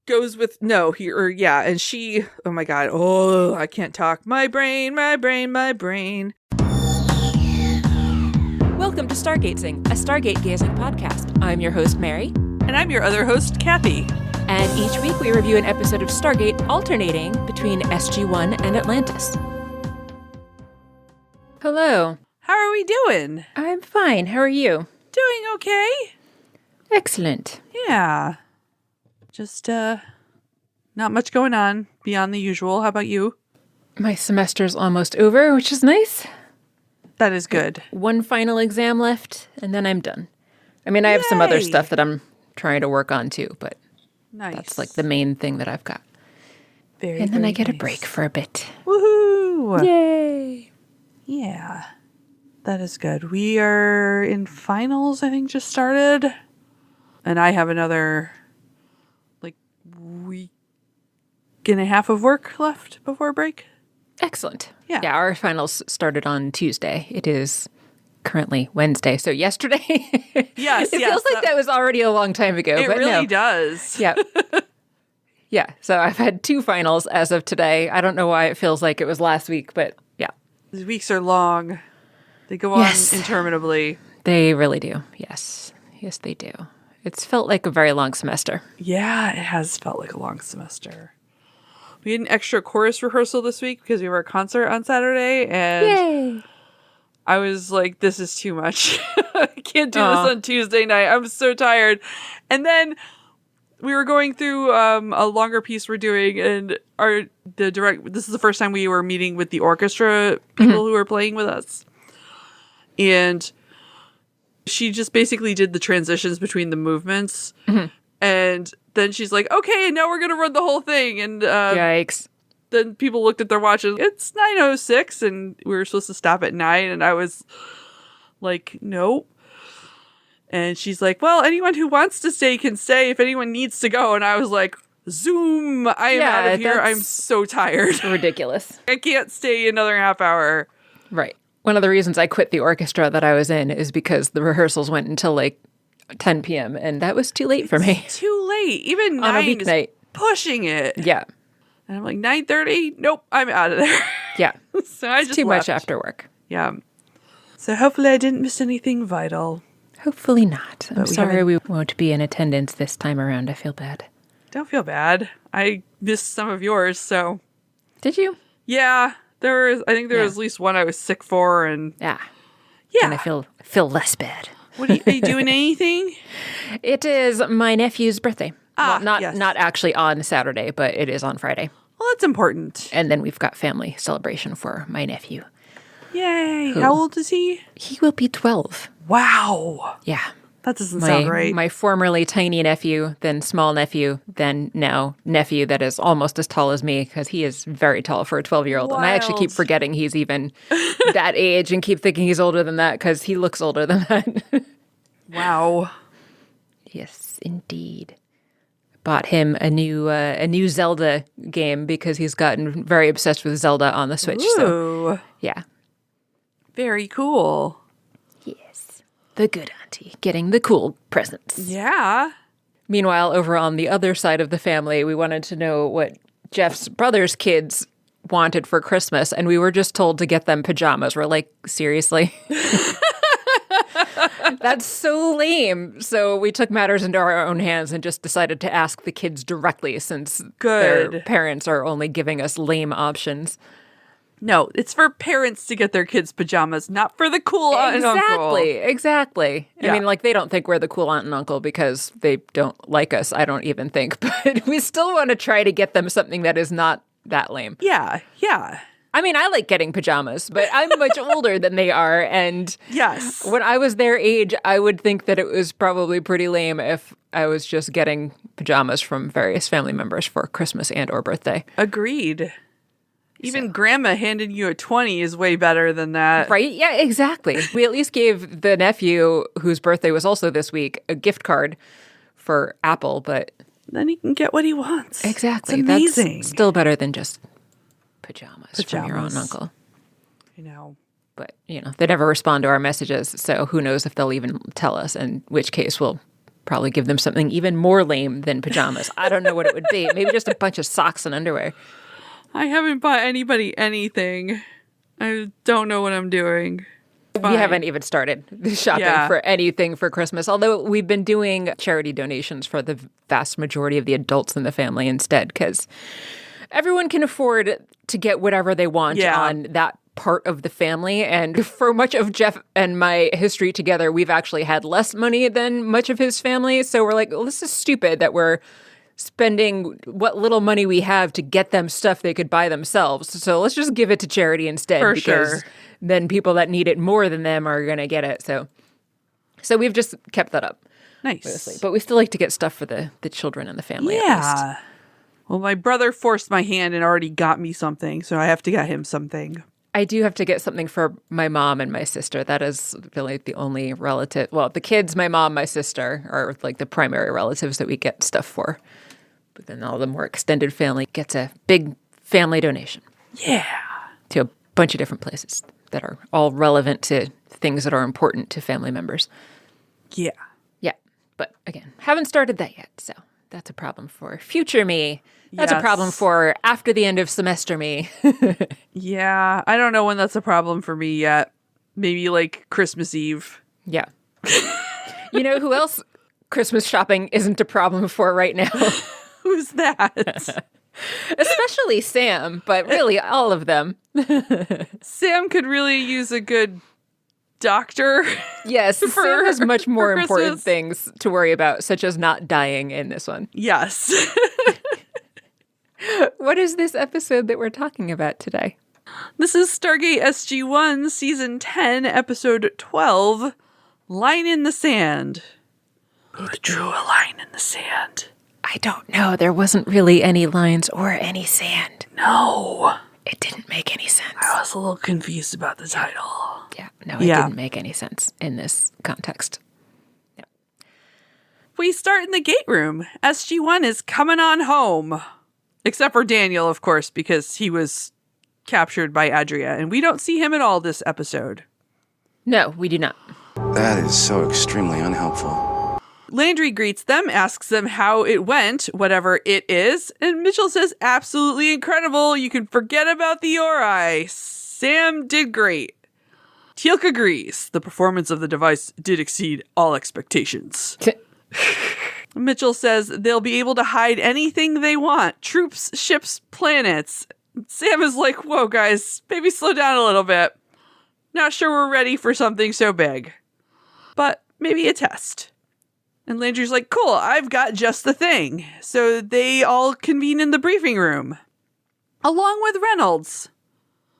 goes with and she, oh my god, I can't talk. My brain. Welcome to Stargazing, a Stargate gazing podcast. I'm your host, Mary. And I'm your other host, Kathy. And each week we review an episode of Stargate alternating between SG1 and Atlantis. Hello. How are we doing? I'm fine. How are you? Doing okay. Excellent. Yeah. Just, not much going on beyond the usual. How about you? My semester's almost over, which is nice. That is good. One final exam left, and then I'm done. I mean, I have some other stuff that I'm trying to work on too, but that's like the main thing that I've got. And then I get a break for a bit. Woohoo! Yay! Yeah. That is good. We are in finals, I think, just started. And I have another, week and a half of work left before break. Excellent. Yeah. Yeah, our finals started on Tuesday. It is currently Wednesday, so yesterday. Yes, It feels like that was already a long time ago. It but really does. Yeah. Yeah, so I've had 2 finals as of today. I don't know why it feels like it was last week, but yeah. These weeks are long. They go on interminably. They really do. Yes. Yes, they do. It's felt like a very long semester. Yeah, it has felt like a long semester. We had an extra chorus rehearsal this week because we were at a concert on Saturday, and Yay! I was like, this is too much. I can't do this on Tuesday night. I'm so tired. And then we were going through a longer piece we're doing, and this is the first time we were meeting with the orchestra people who were playing with us. And she just basically did the transitions between the movements. Mm-hmm. And then she's like, okay, now we're going to run the whole thing. And yikes. Then people looked at their watches. It's 9:06 and we were supposed to stop at 9. And I was like, nope. And she's like, well, anyone who wants to stay can stay if anyone needs to go. And I was like, zoom, I am out of here. I'm so tired. Ridiculous. I can't stay another half hour. Right. One of the reasons I quit the orchestra that I was in is because the rehearsals went until like 10 p.m. and that was too late for me. Too late. Even 9 on a weeknight. Is pushing it. Yeah. And I'm like, 9:30? Nope, I'm out of there. Yeah. So I it's just too left. much after work. Yeah. So hopefully I didn't miss anything vital. Hopefully not. I'm sorry we won't be in attendance this time around. I feel bad. Don't feel bad. I missed some of yours, so. Did you? Yeah. I think there was at least one I was sick for, and yeah. Yeah. And I feel less bad. Are you doing anything? It is my nephew's birthday. Well, not yes. not actually on Saturday, but it is on Friday. Well, that's important. And then we've got family celebration for my nephew. Yay. How old is he? He will be 12. Wow. Yeah. That doesn't sound right. My formerly tiny nephew, then small nephew, then now nephew that is almost as tall as me because he is very tall for a 12-year-old. And I actually keep forgetting he's even that age and keep thinking he's older than that because he looks older than that. Wow. Yes, indeed. Bought him a new Zelda game because he's gotten very obsessed with Zelda on the Switch. Ooh. So, yeah. Very cool. Yes. The good auntie getting the cool presents. Yeah. Meanwhile, over on the other side of the family, we wanted to know what Jeff's brother's kids wanted for Christmas, and we were just told to get them pajamas. We're like, seriously? That's so lame. So we took matters into our own hands and just decided to ask the kids directly since their parents are only giving us lame options. No, it's for parents to get their kids pajamas, not for the cool aunt and uncle. Exactly. Yeah. I mean, like, they don't think we're the cool aunt and uncle because they don't like us, I don't even think. But we still want to try to get them something that is not that lame. Yeah, yeah. I mean, I like getting pajamas, but I'm much older than they are. And yes, when I was their age, I would think that it was probably pretty lame if I was just getting pajamas from various family members for Christmas and or birthday. Agreed. Even grandma handing you a 20 is way better than that. Right? Yeah, exactly. We at least gave the nephew, whose birthday was also this week, a gift card for Apple, but... Then he can get what he wants. Exactly. It's amazing. That's still better than just pajamas from your own uncle. I know. But, they never respond to our messages, so who knows if they'll even tell us, in which case we'll probably give them something even more lame than pajamas. I don't know what it would be. Maybe just a bunch of socks and underwear. I haven't bought anybody anything. I don't know what I'm doing. We haven't even started shopping for anything for Christmas, although we've been doing charity donations for the vast majority of the adults in the family instead, because everyone can afford to get whatever they want on that part of the family. And for much of Jeff and my history together, we've actually had less money than much of his family. So we're like, well, this is stupid that we're spending what little money we have to get them stuff they could buy themselves. So let's just give it to charity instead. For because sure. Then people that need it more than them are going to get it. So we've just kept that up. Nice. Mostly. But we still like to get stuff for the children and the family. Yeah. Well, my brother forced my hand and already got me something, so I have to get him something. I do have to get something for my mom and my sister. That is really the only relative. Well, the kids, my mom, my sister are like the primary relatives that we get stuff for. But then all the more extended family gets a big family donation. Yeah. To a bunch of different places that are all relevant to things that are important to family members. Yeah. Yeah. But again, haven't started that yet. So that's a problem for future me. That's a problem for after the end of semester me. Yeah. I don't know when that's a problem for me yet. Maybe like Christmas Eve. Yeah. You know who else Christmas shopping isn't a problem for right now? Who's that? Especially Sam, but really all of them. Sam could really use a good doctor. Yes, Sam has much more important Christmas. things to worry about, such as not dying in this one. Yes. What is this episode that we're talking about today? This is Stargate SG1, Season 10, Episode 12, Line in the Sand. Who drew a line in the sand? I don't know. There wasn't really any lines or any sand. No. It didn't make any sense. I was a little confused about the title. Yeah, no, it didn't make any sense in this context. No. We start in the gate room. SG1 is coming on home. Except for Daniel, of course, because he was captured by Adria, and we don't see him at all this episode. No, we do not. That is so extremely unhelpful. Landry greets them, asks them how it went, whatever it is, and Mitchell says, absolutely incredible, you can forget about the Ori. Sam did great. Teal'c agrees. The performance of the device did exceed all expectations. Mitchell says they'll be able to hide anything they want. Troops, ships, planets. Sam is like, whoa, guys, maybe slow down a little bit. Not sure we're ready for something so big. But maybe a test. And Landry's like, cool, I've got just the thing. So they all convene in the briefing room. Along with Reynolds.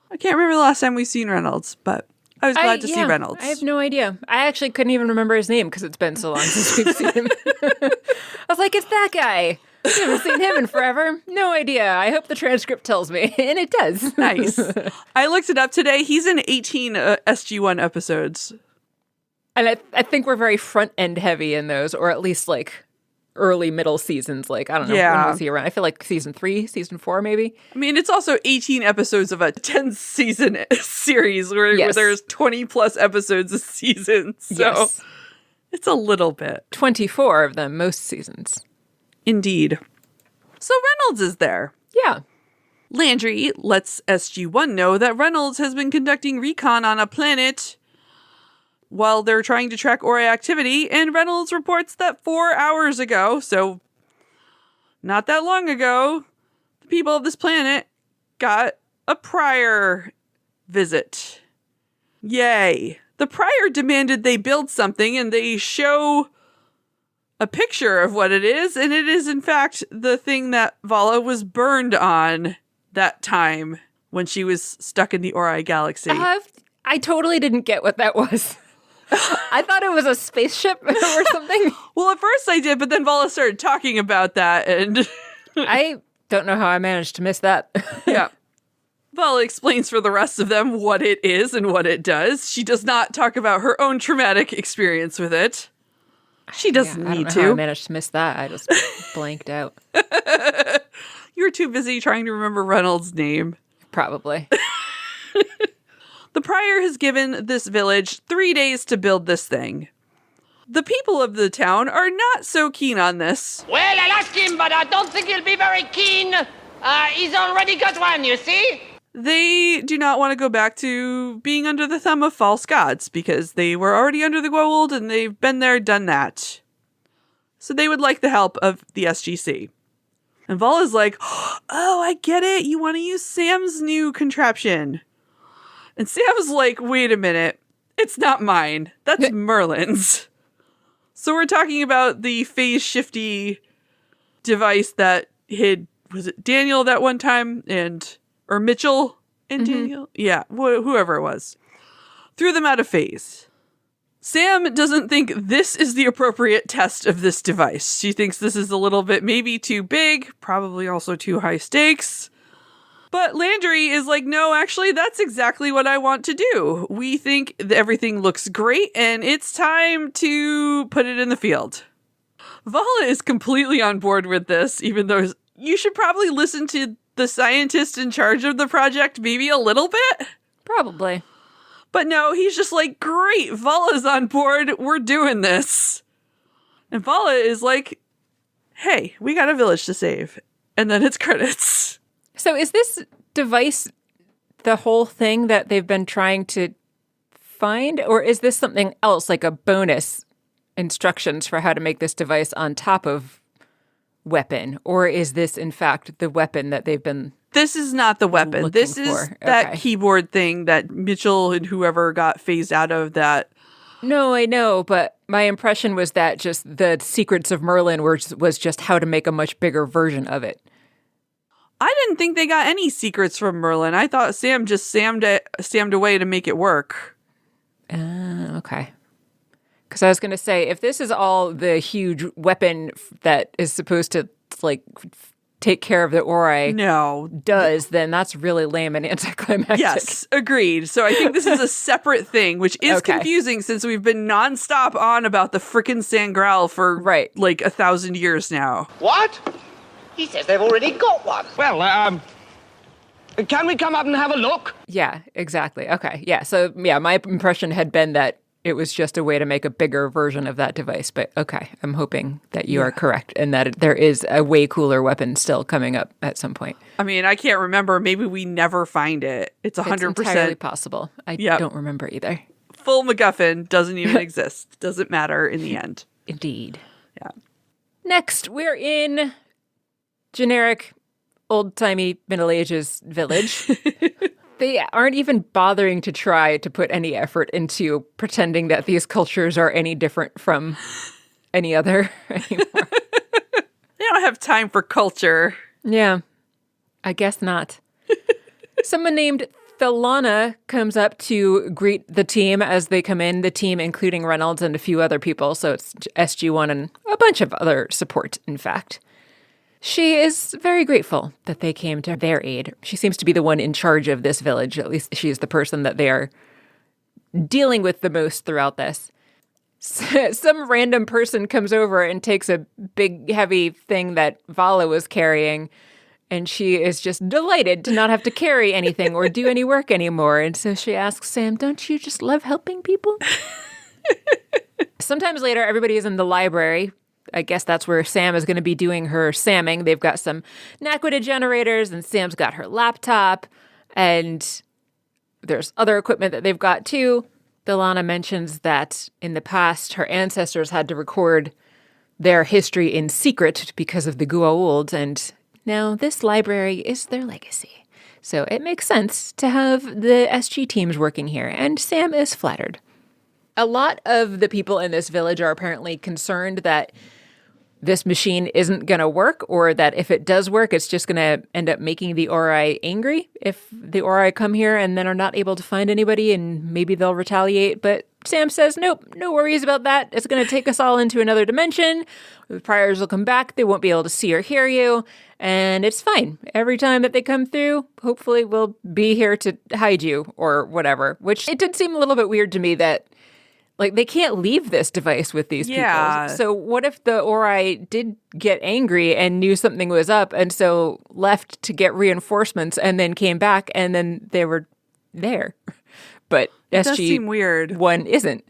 I can't remember the last time we've seen Reynolds, but I was glad to see Reynolds. I have no idea. I actually couldn't even remember his name because it's been so long since we've seen him. I was like, it's that guy. We haven't seen him in forever. No idea. I hope the transcript tells me. And it does. Nice. I looked it up today. He's in 18 SG1 episodes. And I think we're very front-end heavy in those, or at least like early middle seasons. Like, I don't know. Yeah. When was he around? I feel like season 3, season 4 maybe. I mean, it's also 18 episodes of a 10-season series where there's 20 plus episodes a season. So it's a little bit. 24 of them, most seasons. Indeed. So Reynolds is there. Yeah. Landry lets SG1 know that Reynolds has been conducting recon on a planet while they're trying to track Ori activity, and Reynolds reports that 4 hours ago, so not that long ago, the people of this planet got a prior visit. Yay. The prior demanded they build something, and they show a picture of what it is, and it is in fact the thing that Vala was burned on that time when she was stuck in the Ori galaxy. I totally didn't get what that was. I thought it was a spaceship or something. Well, at first I did, but then Vala started talking about that, and I don't know how I managed to miss that. yeah. Vala explains for the rest of them what it is and what it does. She does not talk about her own traumatic experience with it. She doesn't need I don't know to. How I managed to miss that. I just blanked out. You were too busy trying to remember Reynolds' name. Probably. The prior has given this village 3 days to build this thing. The people of the town are not so keen on this. Well, I'll ask him, but I don't think he'll be very keen. He's already got one, you see? They do not want to go back to being under the thumb of false gods because they were already under the gold and they've been there, done that. So they would like the help of the SGC. And Vala's like, oh, I get it. You want to use Sam's new contraption. And Sam's like, wait a minute. It's not mine. That's Merlin's. So we're talking about the phase shifty device that hid, was it Daniel that one time? Or Mitchell and Daniel? Yeah, whoever it was. Threw them out of phase. Sam doesn't think this is the appropriate test of this device. She thinks this is a little bit maybe too big, probably also too high stakes. But Landry is like, no, actually, that's exactly what I want to do. We think everything looks great, and it's time to put it in the field. Vala is completely on board with this, even though you should probably listen to the scientist in charge of the project maybe a little bit. Probably. But no, he's just like, great, Vala's on board, we're doing this. And Vala is like, hey, we got a village to save. And then it's credits. So is this device the whole thing that they've been trying to find? Or is this something else, like a bonus instructions for how to make this device on top of weapon? Or is this, in fact, the weapon that they've been This is not the weapon. This is for? that Okay. keyboard thing that Mitchell and whoever got phased out of that. No, I know, but my impression was that just the secrets of Merlin was just how to make a much bigger version of it. I didn't think they got any secrets from Merlin. I thought Sam just Sammed away to make it work. Okay. Because I was going to say, if this is all the huge weapon that is supposed to, like, take care of the Ori does, then that's really lame and anticlimactic. Yes, agreed. So I think this is a separate thing, which is confusing since we've been nonstop on about the frickin' Sangreal for, like, 1,000 years now. What? He says they've already got one. Well, can we come up and have a look? Yeah, exactly. Okay. Yeah. So, yeah, my impression had been that it was just a way to make a bigger version of that device. But okay, I'm hoping that you are correct and that there is a way cooler weapon still coming up at some point. I mean, I can't remember. Maybe we never find it. It's 100%. It's entirely possible. I don't remember either. Full MacGuffin doesn't even exist. Doesn't matter in the end. Indeed. Yeah. Next, we're in generic, old-timey Middle Ages village. They aren't even bothering to try to put any effort into pretending that these cultures are any different from any other anymore. They don't have time for culture. Yeah, I guess not. Someone named Thelana comes up to greet the team as they come in, the team including Reynolds and a few other people, so it's SG1 and a bunch of other support, in fact. She is very grateful that they came to their aid. She seems to be the one in charge of this village. At least she's the person that they are dealing with the most throughout this. Some random person comes over and takes a big, heavy thing that Vala was carrying, and she is just delighted to not have to carry anything or do any work anymore. And so she asks Sam, don't you just love helping people? Sometimes later, everybody is in the library. I guess that's where Sam is going to be doing her Samming. They've got some Naquita generators, and Sam's got her laptop, and there's other equipment that they've got too. Thelana mentions that in the past, her ancestors had to record their history in secret because of the Gua'uld, and now this library is their legacy. So it makes sense to have the SG teams working here, and Sam is flattered. A lot of the people in this village are apparently concerned that this machine isn't going to work, or that if it does work, it's just going to end up making the Ori angry if the Ori come here and then are not able to find anybody, and maybe they'll retaliate. But Sam says, nope, no worries about that. It's going to take us all into another dimension. The priors will come back. They won't be able to see or hear you, and it's fine. Every time that they come through, hopefully we'll be here to hide you or whatever, which it did seem a little bit weird to me that like, they can't leave this device with these people. So what if the Ori did get angry and knew something was up and so left to get reinforcements and then came back and then they were there? But it does seem weird. One isn't.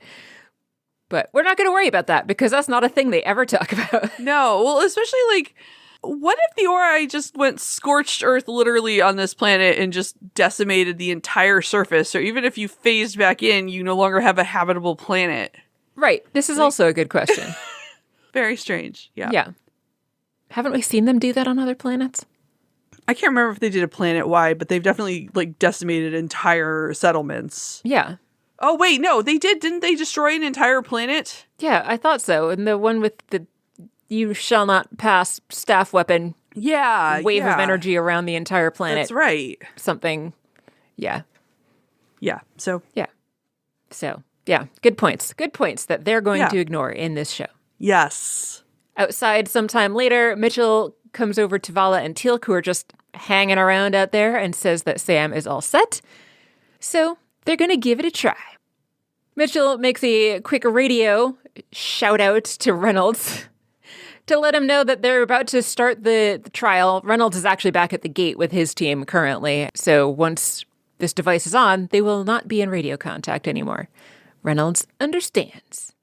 But we're not going to worry about that because that's not a thing they ever talk about. No, well, especially like, what if the Ori just went scorched earth literally on this planet and just decimated the entire surface? Or even if you phased back in, you no longer have a habitable planet. Right. This is also a good question. Very strange. Yeah. Yeah. Haven't we seen them do that on other planets? I can't remember if they did a planet-wide, but they've definitely like decimated entire settlements. Yeah. Oh, wait, no, they did. Didn't they destroy an entire planet? Yeah, I thought so. And the one with the you shall not pass staff weapon wave of energy around the entire planet. That's right. Something. Yeah. Yeah. So. Yeah. So, yeah. Good points. Good points that they're going to ignore in this show. Yes. Outside sometime later, Mitchell comes over to Vala and Teal'c, who are just hanging around out there, and says that Sam is all set. So they're going to give it a try. Mitchell makes a quick radio shout out to Reynolds to let him know that they're about to start the trial. Reynolds is actually back at the gate with his team currently. So once this device is on, they will not be in radio contact anymore. Reynolds understands.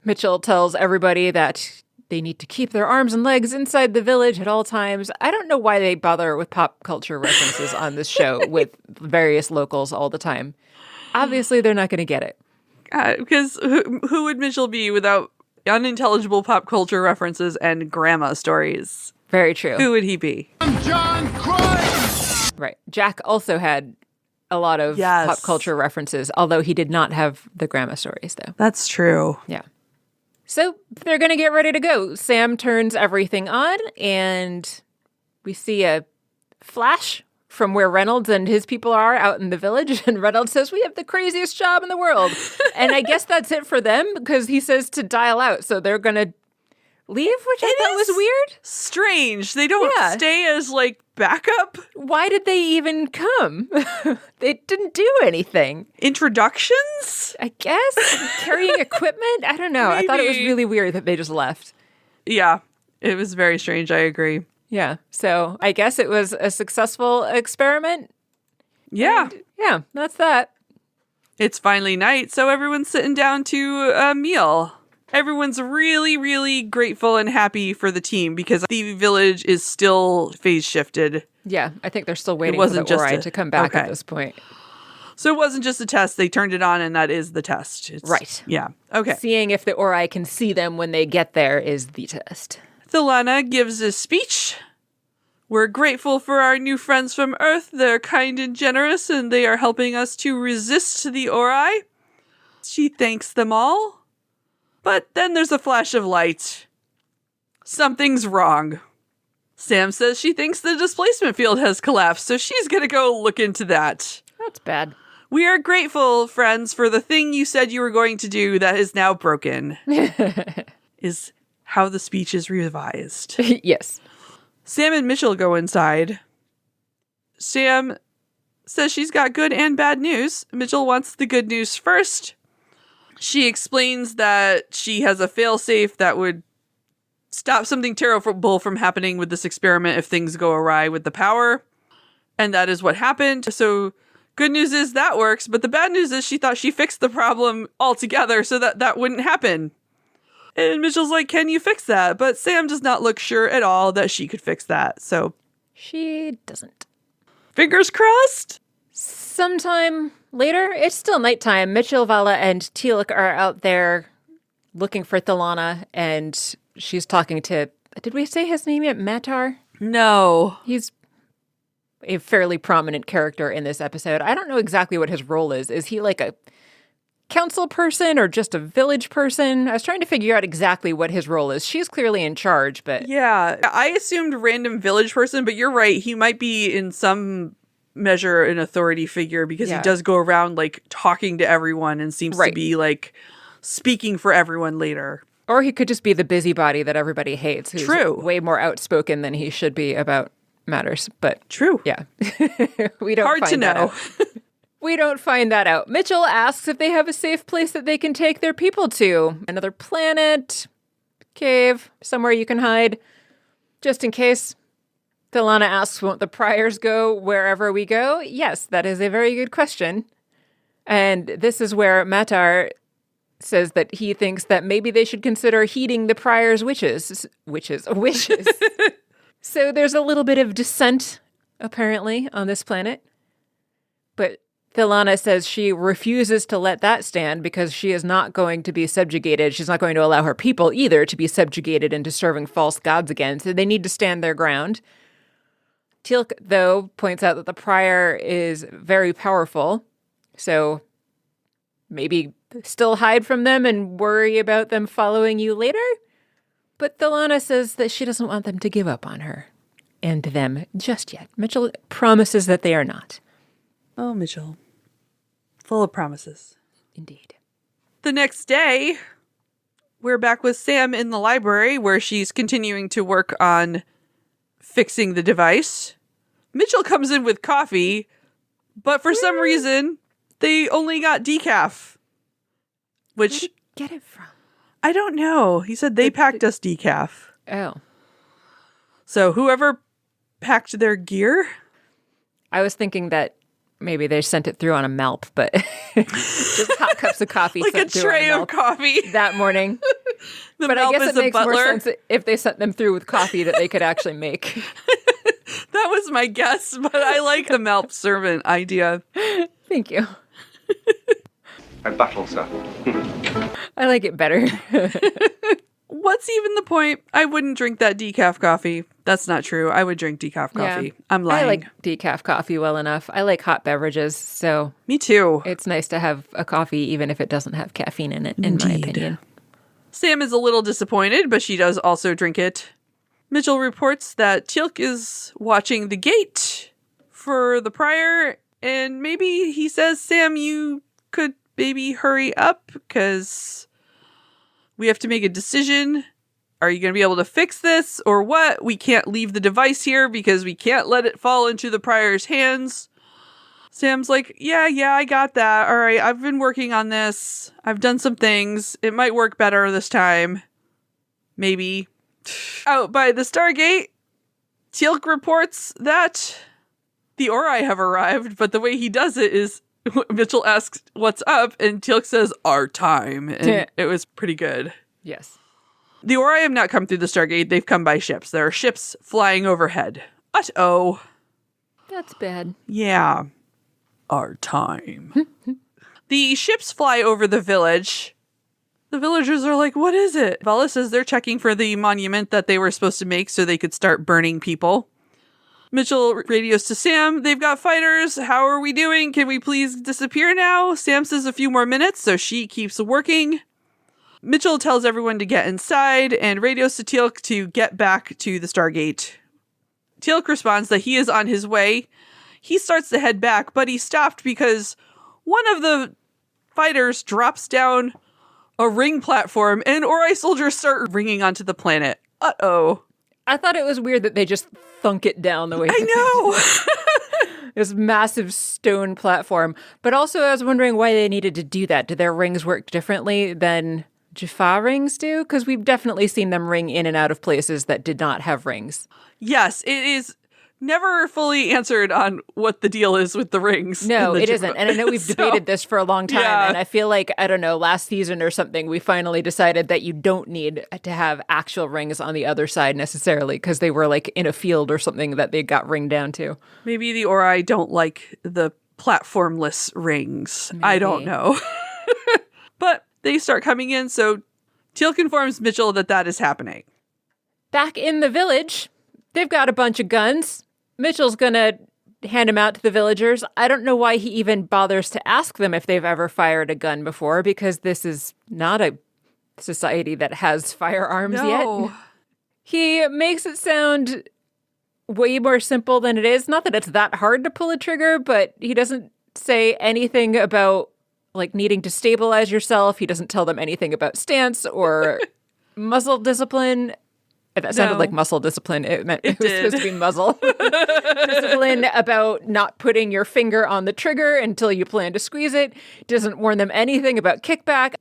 Mitchell tells everybody that they need to keep their arms and legs inside the village at all times. I don't know why they bother with pop culture references on this show with various locals all the time. Obviously, they're not going to get it. Because who would Mitchell be without unintelligible pop culture references and grandma stories? Very true. Who would he be? I'm John Cryer! Right. Jack also had a lot of pop culture references, although he did not have the grandma stories, though. That's true. Yeah. So they're going to get ready to go. Sam turns everything on, and we see a flash from where Reynolds and his people are out in the village. And Reynolds says, "We have the craziest job in the world." And I guess that's it for them because he says to dial out. So they're going to leave, which I thought was weird. Strange. They don't stay as like backup. Why did they even come? They didn't do anything. Introductions? I guess. Carrying equipment? I don't know. Maybe. I thought it was really weird that they just left. Yeah, it was very strange. I agree. Yeah. So I guess it was a successful experiment. Yeah. And yeah, that's that. It's finally night, so everyone's sitting down to a meal. Everyone's really, really grateful and happy for the team because the village is still phase shifted. Yeah, I think they're still waiting for the Ori to come back at this point. So it wasn't just a test. They turned it on, and that is the test. Right. Yeah. Okay. Seeing if the Ori can see them when they get there is the test. Thelana gives a speech. "We're grateful for our new friends from Earth. They're kind and generous, and they are helping us to resist the Ori." She thanks them all. But then there's a flash of light. Something's wrong. Sam says she thinks the displacement field has collapsed, so she's gonna go look into that. That's bad. "We are grateful, friends, for the thing you said you were going to do that is now broken." Is how the speech is revised. Yes. Sam and Mitchell go inside. Sam says she's got good and bad news. Mitchell wants the good news first. She explains that she has a failsafe that would stop something terrible from happening with this experiment if things go awry with the power. And that is what happened. So good news is that works, but the bad news is she thought she fixed the problem altogether so that wouldn't happen. And Mitchell's like, "Can you fix that?" But Sam does not look sure at all that she could fix that. So she doesn't. Fingers crossed. Sometime later, it's still nighttime. Mitchell, Vala, and Teal'c are out there looking for Thelana, and she's talking to, did we say his name yet? Matar? No. He's a fairly prominent character in this episode. I don't know exactly what his role is. Is he like a council person or just a village person? I was trying to figure out exactly what his role is. She's clearly in charge, but... Yeah, I assumed random village person, but you're right. He might be in some measure an authority figure because he does go around like talking to everyone and seems to be like speaking for everyone later. Or he could just be the busybody that everybody hates. Who's True. Way more outspoken than he should be about matters. But true. Yeah. We don't Hard find to know. We don't find that out. Mitchell asks if they have a safe place that they can take their people to. Another planet, cave, somewhere you can hide, just in case. Thelana asks, won't the Pryors go wherever we go? Yes, that is a very good question. And this is where Matar says that he thinks that maybe they should consider heeding the prior's wishes. So there's a little bit of dissent, apparently, on this planet. But Thilana says she refuses to let that stand because she is not going to be subjugated. She's not going to allow her people either to be subjugated into serving false gods again. So they need to stand their ground. Teal'c, though, points out that the prior is very powerful. So maybe still hide from them and worry about them following you later? But Thilana says that she doesn't want them to give up on her and them just yet. Mitchell promises that they are not. Oh, Mitchell. Full of promises. Indeed. The next day, we're back with Sam in the library where she's continuing to work on fixing the device. Mitchell comes in with coffee, but for some reason, they only got decaf. Where did you get it from? I don't know. He said they packed us decaf. Oh. So whoever packed their gear? I was thinking that maybe they sent it through on a Malp, but just hot cups of coffee. Like a tray of coffee. That morning. But I guess it makes more sense if they sent them through with coffee that they could actually make. That was my guess, but I like the Malp servant idea. Thank you. A battle, sir. I like it better. What's even the point? I wouldn't drink that decaf coffee. That's not true. I would drink decaf coffee. Yeah. I'm lying. I like decaf coffee well enough. I like hot beverages, so... Me too. It's nice to have a coffee even if it doesn't have caffeine in it, in my opinion. Sam is a little disappointed, but she does also drink it. Mitchell reports that Teal'c is watching the gate for the prior, and maybe he says, Sam, you could maybe hurry up, because we have to make a decision. Are you going to be able to fix this, or what? We can't leave the device here, because we can't let it fall into the prior's hands. Sam's like, yeah, I got that. All right, I've been working on this. I've done some things. It might work better this time. Maybe. Out by the Stargate, Teal'c reports that the Ori have arrived, but the way he does it is Mitchell asks, what's up? And Teal'c says, our time. And it was pretty good. Yes. The Ori have not come through the Stargate. They've come by ships. There are ships flying overhead. Uh-oh. That's bad. Yeah. Our time. The ships fly over the village. The villagers are like, what is it? Vala says they're checking for the monument that they were supposed to make so they could start burning people. Mitchell radios to Sam. They've got fighters. How are we doing? Can we please disappear now? Sam says a few more minutes, so she keeps working. Mitchell tells everyone to get inside and radios to Teal'c to get back to the Stargate. Teal'c responds that he is on his way. He starts to head back, but he's stopped because one of the fighters drops down a ring platform and Ori soldiers start ringing onto the planet. Uh-oh. I thought it was weird that they just thunk it down the way I know. This massive stone platform. But also I was wondering why they needed to do that. Do their rings work differently than Jaffa rings do? Because we've definitely seen them ring in and out of places that did not have rings. Yes, it is never fully answered on what the deal is with the rings. No, it isn't. And I know we've debated this for a long time. Yeah. And I feel like, I don't know, last season or something, we finally decided that you don't need to have actual rings on the other side necessarily because they were like in a field or something that they got ringed down to. Maybe the Ori don't like the platformless rings. Maybe. I don't know. But they start coming in, so Teal'c informs Mitchell that that is happening. Back in the village, they've got a bunch of guns. Mitchell's gonna hand them out to the villagers. I don't know why he even bothers to ask them if they've ever fired a gun before, because this is not a society that has firearms yet. He makes it sound way more simple than it is. Not that it's that hard to pull a trigger, but he doesn't say anything about like needing to stabilize yourself. He doesn't tell them anything about stance or muscle discipline. That sounded like muscle discipline. It meant it was supposed to be muzzle. Discipline about not putting your finger on the trigger until you plan to squeeze it. Doesn't warn them anything about kickback.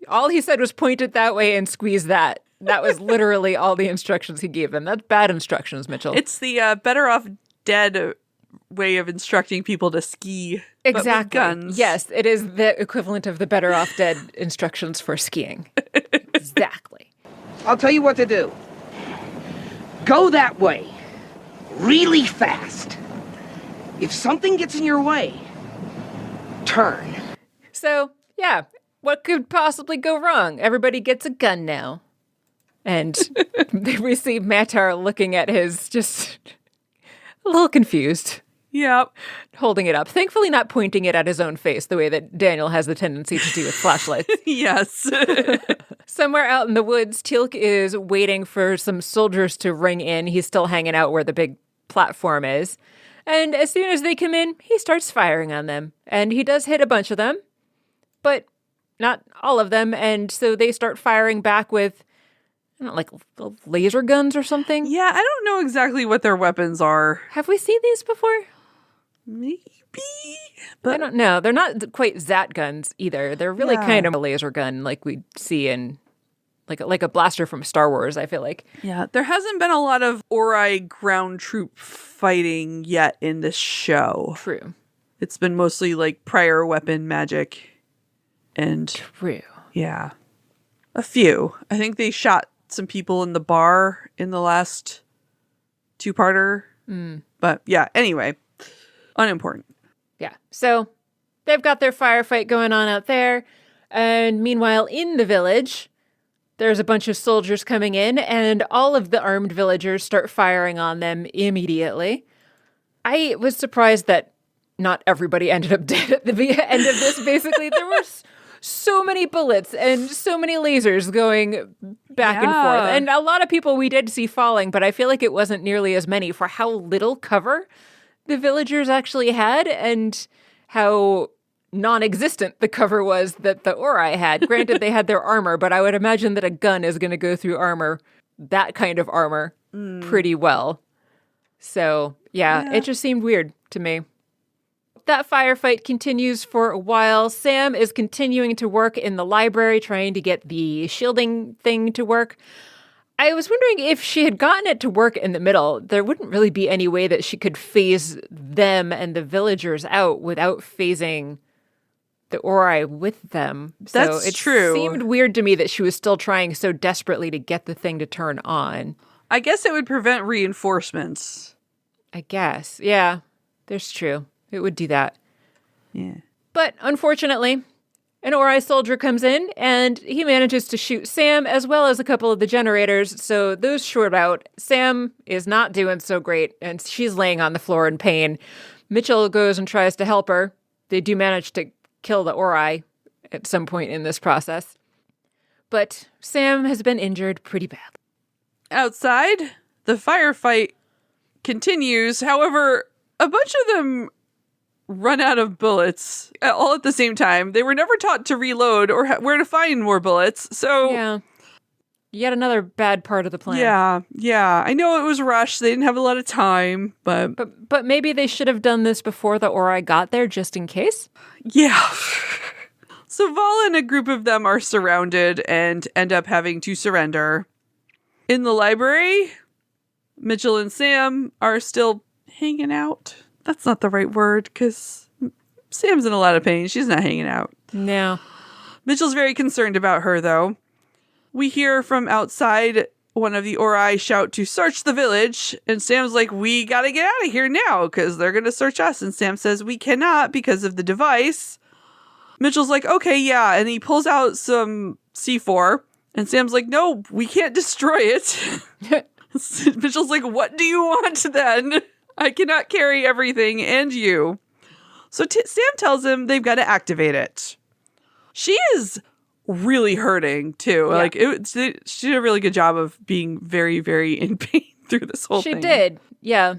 All he said was point it that way and squeeze that. That was literally all the instructions he gave them. That's bad instructions, Mitchell. It's the better off dead way of instructing people to ski. Exactly. But with guns. Yes, it is the equivalent of the Better Off Dead instructions for skiing. Exactly. I'll tell you what to do. Go that way. Really fast. If something gets in your way, turn. So, yeah, what could possibly go wrong? Everybody gets a gun now. And we see Matar looking at his, just a little confused. Yep. Holding it up. Thankfully not pointing it at his own face the way that Daniel has the tendency to do with flashlights. Yes. Somewhere out in the woods, Teal'c is waiting for some soldiers to ring in. He's still hanging out where the big platform is. And as soon as they come in, he starts firing on them. And he does hit a bunch of them, but not all of them. And so they start firing back with, I don't know, like laser guns or something. Yeah, I don't know exactly what their weapons are. Have we seen these before? Maybe. I don't know. They're not quite Zat guns either. They're really kind of a laser gun like we see in like a blaster from Star Wars, I feel like. Yeah, there hasn't been a lot of Ori ground troop fighting yet in this show. True. It's been mostly like prior weapon magic and True. Yeah. A few. I think they shot some people in the bar in the last two-parter. But yeah, anyway, unimportant. Yeah. So they've got their firefight going on out there. And meanwhile, in the village, there's a bunch of soldiers coming in, and all of the armed villagers start firing on them immediately. I was surprised that not everybody ended up dead at the end of this. Basically, there were so many bullets and so many lasers going back and forth. And a lot of people we did see falling, but I feel like it wasn't nearly as many for how little cover the villagers actually had and how non-existent the cover was that the Ori had. Granted, they had their armor, but I would imagine that a gun is going to go through armor, that kind of armor, pretty well. So, yeah, it just seemed weird to me. That firefight continues for a while. Sam is continuing to work in the library, trying to get the shielding thing to work. I was wondering if she had gotten it to work in the middle, there wouldn't really be any way that she could phase them and the villagers out without phasing the Ori with them. That's so it true. Seemed weird to me that she was still trying so desperately to get the thing to turn on. I guess it would prevent reinforcements. I guess. Yeah, that's true. It would do that. Yeah. But unfortunately, an Ori soldier comes in and he manages to shoot Sam as well as a couple of the generators. So those short out. Sam is not doing so great and she's laying on the floor in pain. Mitchell goes and tries to help her. They do manage to kill the Ori at some point in this process. But Sam has been injured pretty badly. Outside, the firefight continues. However, a bunch of them run out of bullets all at the same time. They were never taught to reload or where to find more bullets. So yeah, yet another bad part of the plan. Yeah. I know it was rushed. They didn't have a lot of time, but maybe they should have done this before the Ori got there, just in case. Yeah. So Vala and a group of them are surrounded and end up having to surrender. In the library, Mitchell and Sam are still hanging out. That's not the right word, because Sam's in a lot of pain. She's not hanging out. No. Mitchell's very concerned about her, though. We hear from outside one of the Ori shout to search the village, and Sam's like, we gotta get out of here now, because they're gonna search us. And Sam says, we cannot because of the device. Mitchell's like, okay, yeah, and he pulls out some C4, and Sam's like, no, we can't destroy it. Mitchell's like, what do you want then? I cannot carry everything and you. So Sam tells him they've got to activate it. She is really hurting too. Yeah. Like she did a really good job of being very, very in pain through this whole thing. She did. Yeah.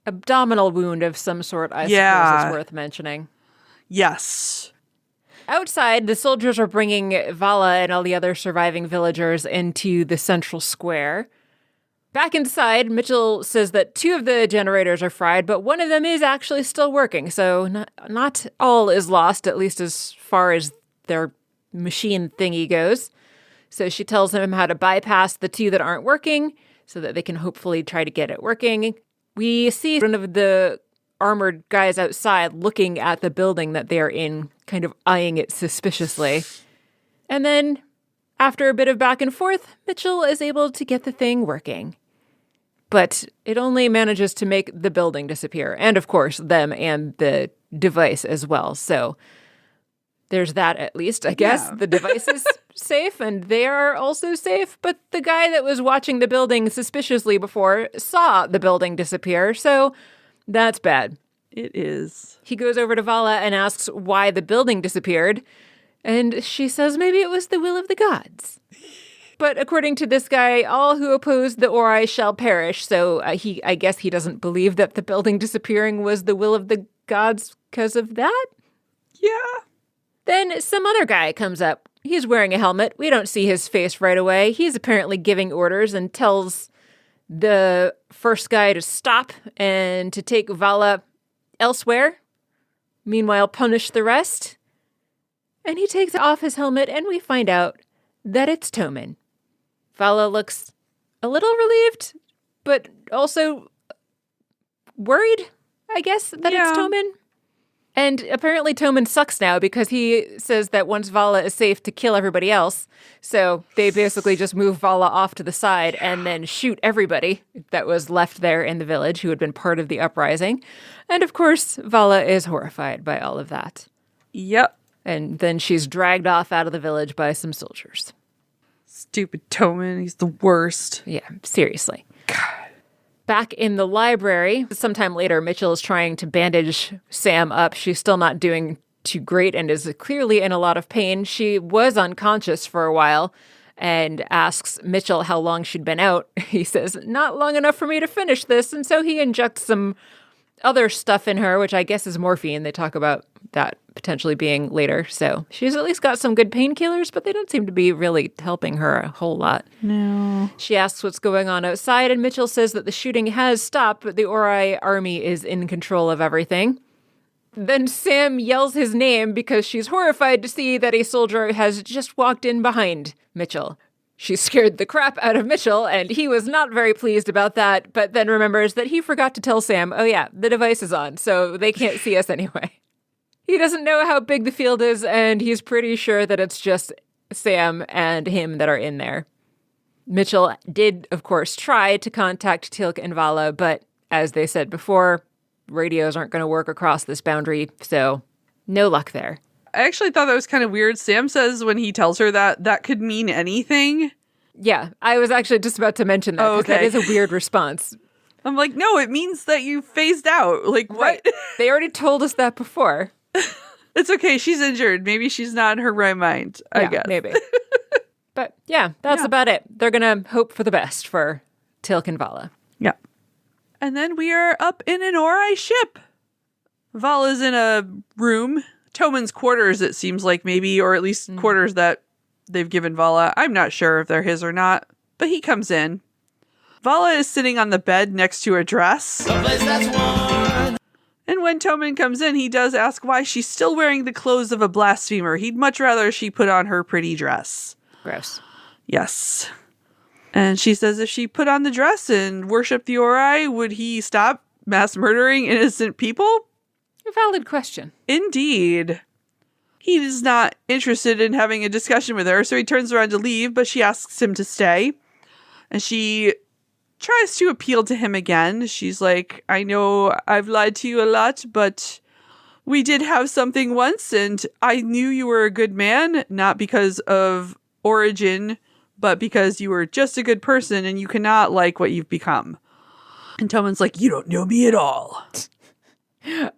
Abdominal wound of some sort, I suppose is worth mentioning. Yes. Outside, the soldiers are bringing Vala and all the other surviving villagers into the central square. Back inside, Mitchell says that 2 of the generators are fried, but one of them is actually still working, so not all is lost, at least as far as their machine thingy goes. So she tells him how to bypass the 2 that aren't working so that they can hopefully try to get it working. We see one of the armored guys outside looking at the building that they are in, kind of eyeing it suspiciously. And then, after a bit of back and forth, Mitchell is able to get the thing working. But it only manages to make the building disappear. And, of course, them and the device as well. So there's that, at least, I guess. Yeah. The device is safe, and they are also safe. But the guy that was watching the building suspiciously before saw the building disappear. So that's bad. It is. He goes over to Vala and asks why the building disappeared. And she says maybe it was the will of the gods. But according to this guy, all who oppose the Ori shall perish. So I guess he doesn't believe that the building disappearing was the will of the gods because of that? Yeah. Then some other guy comes up. He's wearing a helmet. We don't see his face right away. He's apparently giving orders and tells the first guy to stop and to take Vala elsewhere. Meanwhile, punish the rest. And he takes off his helmet and we find out that it's Tomin. Vala looks a little relieved, but also worried, I guess, that it's Tomin. And apparently Tomin sucks now because he says that once Vala is safe to kill everybody else. So they basically just move Vala off to the side and then shoot everybody that was left there in the village who had been part of the uprising. And of course, Vala is horrified by all of that. Yep. And then she's dragged off out of the village by some soldiers. Stupid Tomin, he's the worst. Yeah, seriously. God. Back in the library, sometime later, Mitchell is trying to bandage Sam up. She's still not doing too great and is clearly in a lot of pain. She was unconscious for a while and asks Mitchell how long she'd been out. He says, not long enough for me to finish this. And so he injects some other stuff in her, which I guess is morphine. They talk about that potentially being later. So she's at least got some good painkillers, but they don't seem to be really helping her a whole lot. No. She asks what's going on outside, and Mitchell says that the shooting has stopped, but the Ori army is in control of everything. Then Sam yells his name because she's horrified to see that a soldier has just walked in behind Mitchell. She scared the crap out of Mitchell, and he was not very pleased about that, but then remembers that he forgot to tell Sam, oh yeah, the device is on, so they can't see us anyway. He doesn't know how big the field is, and he's pretty sure that it's just Sam and him that are in there. Mitchell did, of course, try to contact Teal'c and Vala, but as they said before, radios aren't going to work across this boundary, so no luck there. I actually thought that was kind of weird. Sam says when he tells her that could mean anything. Yeah, I was actually just about to mention that, because that is a weird response. I'm like, no, it means that you phased out. Like, what? Right. They already told us that before. It's okay. She's injured. Maybe she's not in her right mind, I guess. Maybe. But yeah, that's about it. They're going to hope for the best for Teal'c and Vala. Yeah. And then we are up in an Ori ship. Vala's in a room. Tomin's quarters, it seems like, maybe, or at least quarters that they've given Vala. I'm not sure if they're his or not, but he comes in. Vala is sitting on the bed next to a dress. And when Tomin comes in, he does ask why she's still wearing the clothes of a blasphemer. He'd much rather she put on her pretty dress. Gross. Yes. And she says if she put on the dress and worshiped the Ori, would he stop mass murdering innocent people? A valid question. Indeed. He is not interested in having a discussion with her, so he turns around to leave, but she asks him to stay. And she tries to appeal to him again. She's like, I know I've lied to you a lot, but we did have something once, and I knew you were a good man, not because of origin, but because you were just a good person, and you cannot like what you've become. And Tomin's like, you don't know me at all.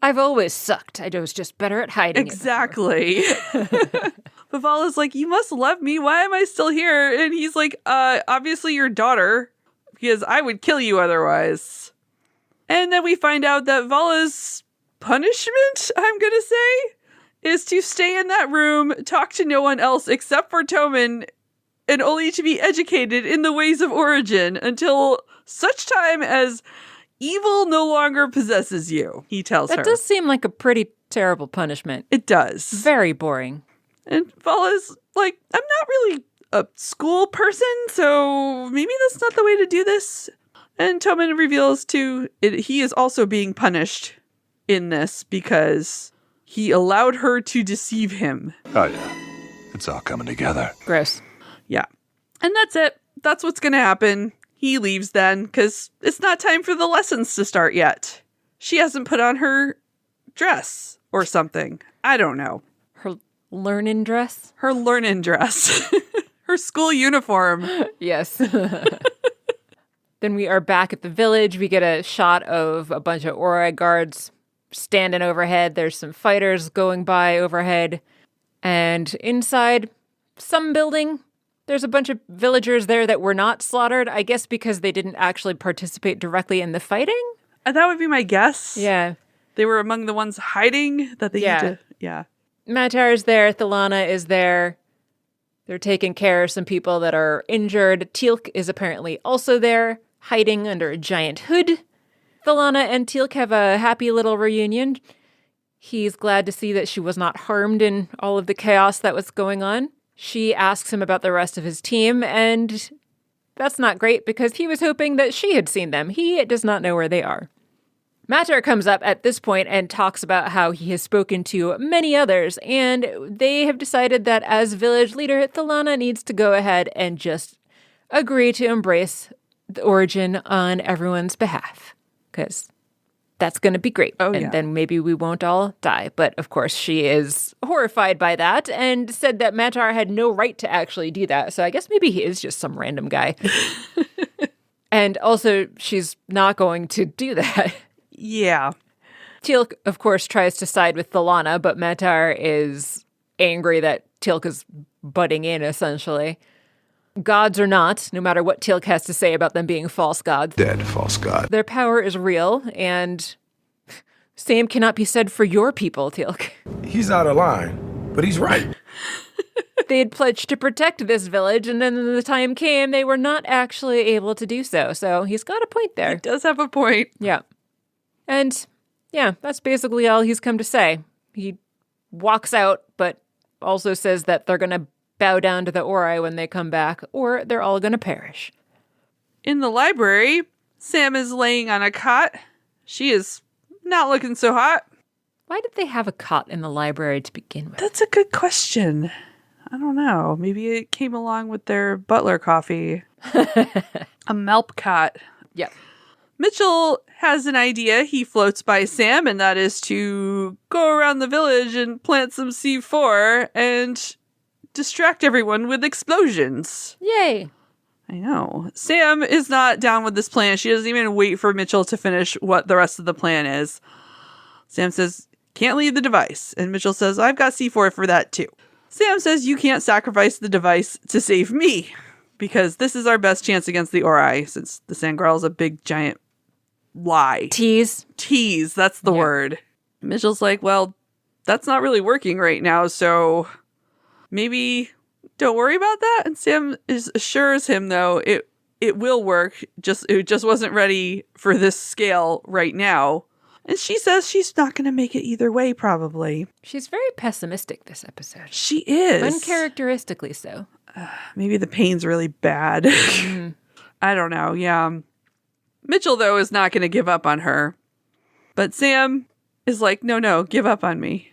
I've always sucked. I was just better at hiding Exactly. But Vala's like, you must love me. Why am I still here? And he's like, obviously your daughter, because I would kill you otherwise. And then we find out that Vala's punishment, I'm going to say, is to stay in that room, talk to no one else except for Tomin, and only to be educated in the ways of origin until such time as evil no longer possesses you, he tells her. That does seem like a pretty terrible punishment. It does. Very boring. And Vala's like, I'm not really a school person, so maybe that's not the way to do this. And Tomin reveals, too, he is also being punished in this because he allowed her to deceive him. Oh, yeah. It's all coming together. Gross. Yeah. And that's it. That's what's going to happen. He leaves then because it's not time for the lessons to start yet. She hasn't put on her dress or something. I don't know. Her learning dress? Her learning dress. Her school uniform. Yes. Then we are back at the village. We get a shot of a bunch of Ori guards standing overhead. There's some fighters going by overhead. And inside some building, there's a bunch of villagers there that were not slaughtered, I guess because they didn't actually participate directly in the fighting. That would be my guess. Yeah. They were among the ones hiding that they Yeah. need to... Yeah. Matar is there. Thalana is there. They're taking care of some people that are injured. Teal'c is apparently also there, hiding under a giant hood. Thalana and Teal'c have a happy little reunion. He's glad to see that she was not harmed in all of the chaos that was going on. She asks him about the rest of his team, and that's not great because he was hoping that she had seen them. He does not know where they are. Matar comes up at this point and talks about how he has spoken to many others, and they have decided that as village leader, Thalana needs to go ahead and just agree to embrace the origin on everyone's behalf, because that's going to be great. And then maybe we won't all die. But of course, she is horrified by that and said that Matar had no right to actually do that. So I guess maybe he is just some random guy. And also, she's not going to do that. Yeah. Teal'c, of course, tries to side with Thalana, but Matar is angry that Teal'c is butting in, essentially. Gods or not, no matter what Teal'c has to say about them being false gods. Dead false god. Their power is real, and same cannot be said for your people, Teal'c. He's out of line, but he's right. They had pledged to protect this village, and then when the time came, they were not actually able to do so. So he's got a point there. He does have a point. Yeah. And yeah, that's basically all he's come to say. He walks out, but also says that they're going to bow down to the Ori when they come back, or they're all going to perish. In the library, Sam is laying on a cot. She is not looking so hot. Why did they have a cot in the library to begin with? That's a good question. I don't know. Maybe it came along with their Butler coffee. A Malp cot. Yep. Mitchell has an idea. He floats by Sam, and that is to go around the village and plant some C4 and distract everyone with explosions. Yay. I know. Sam is not down with this plan. She doesn't even wait for Mitchell to finish what the rest of the plan is. Sam says, can't leave the device. And Mitchell says, I've got C4 for that too. Sam says, you can't sacrifice the device to save me, because this is our best chance against the Ori, since the Sangreal is a big giant lie. Tease. Tease, that's the word. Mitchell's like, well, that's not really working right now, so maybe don't worry about that. And Sam assures him, though, it will work. It just wasn't ready for this scale right now. And she says she's not going to make it either way, probably. She's very pessimistic this episode. She is. Uncharacteristically so. Maybe the pain's really bad. I don't know, yeah. Mitchell, though, is not going to give up on her. But Sam is like, no, give up on me.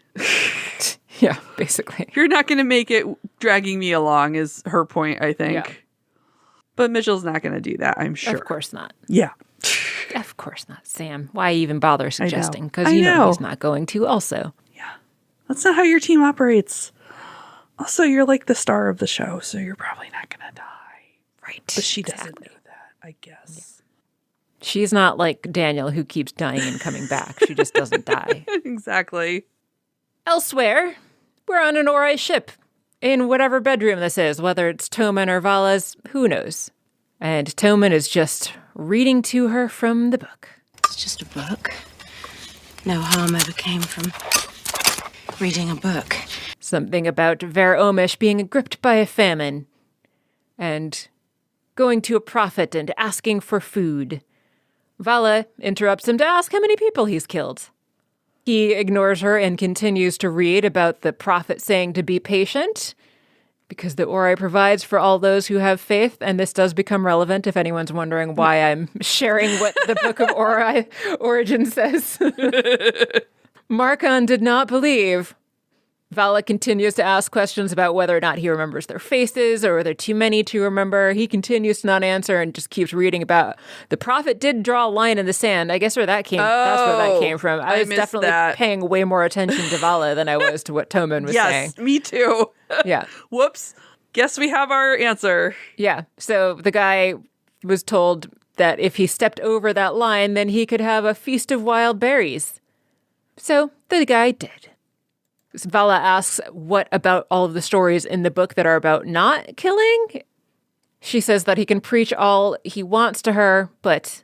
Yeah, basically. You're not going to make it dragging me along is her point, I think. Yeah. But Mitchell's not going to do that, I'm sure. Of course not. Yeah. Of course not, Sam. Why even bother suggesting? Because I you know know he's not going to also. Yeah. That's not how your team operates. Also, you're like the star of the show, so you're probably not going to die. Right. But she doesn't know that, I guess. Yeah. She's not like Daniel, who keeps dying and coming back. She just doesn't die. Exactly. Elsewhere, we're on an Ori ship. In whatever bedroom this is, whether it's Tomin or Vala's, who knows? And Tomin is just reading to her from the book. It's just a book. No harm ever came from reading a book. Something about Ver Omish being gripped by a famine and going to a prophet and asking for food. Vala interrupts him to ask how many people he's killed. He ignores her and continues to read about the prophet saying to be patient. because the Ori provides for all those who have faith, and this does become relevant if anyone's wondering why I'm sharing what the Book of Ori origin says. Markon did not believe. Vala continues to ask questions about whether or not he remembers their faces or are there too many to remember. He continues to not answer and just keeps reading about the prophet did draw a line in the sand. I guess that's where that came from. I was definitely paying way more attention to Vala than I was to what Tomin was saying. Yes, me too. Yeah. Whoops. Guess we have our answer. Yeah. So the guy was told that if he stepped over that line, then he could have a feast of wild berries. So the guy did. Vala asks what about all of the stories in the book that are about not killing? She says that he can preach all he wants to her, but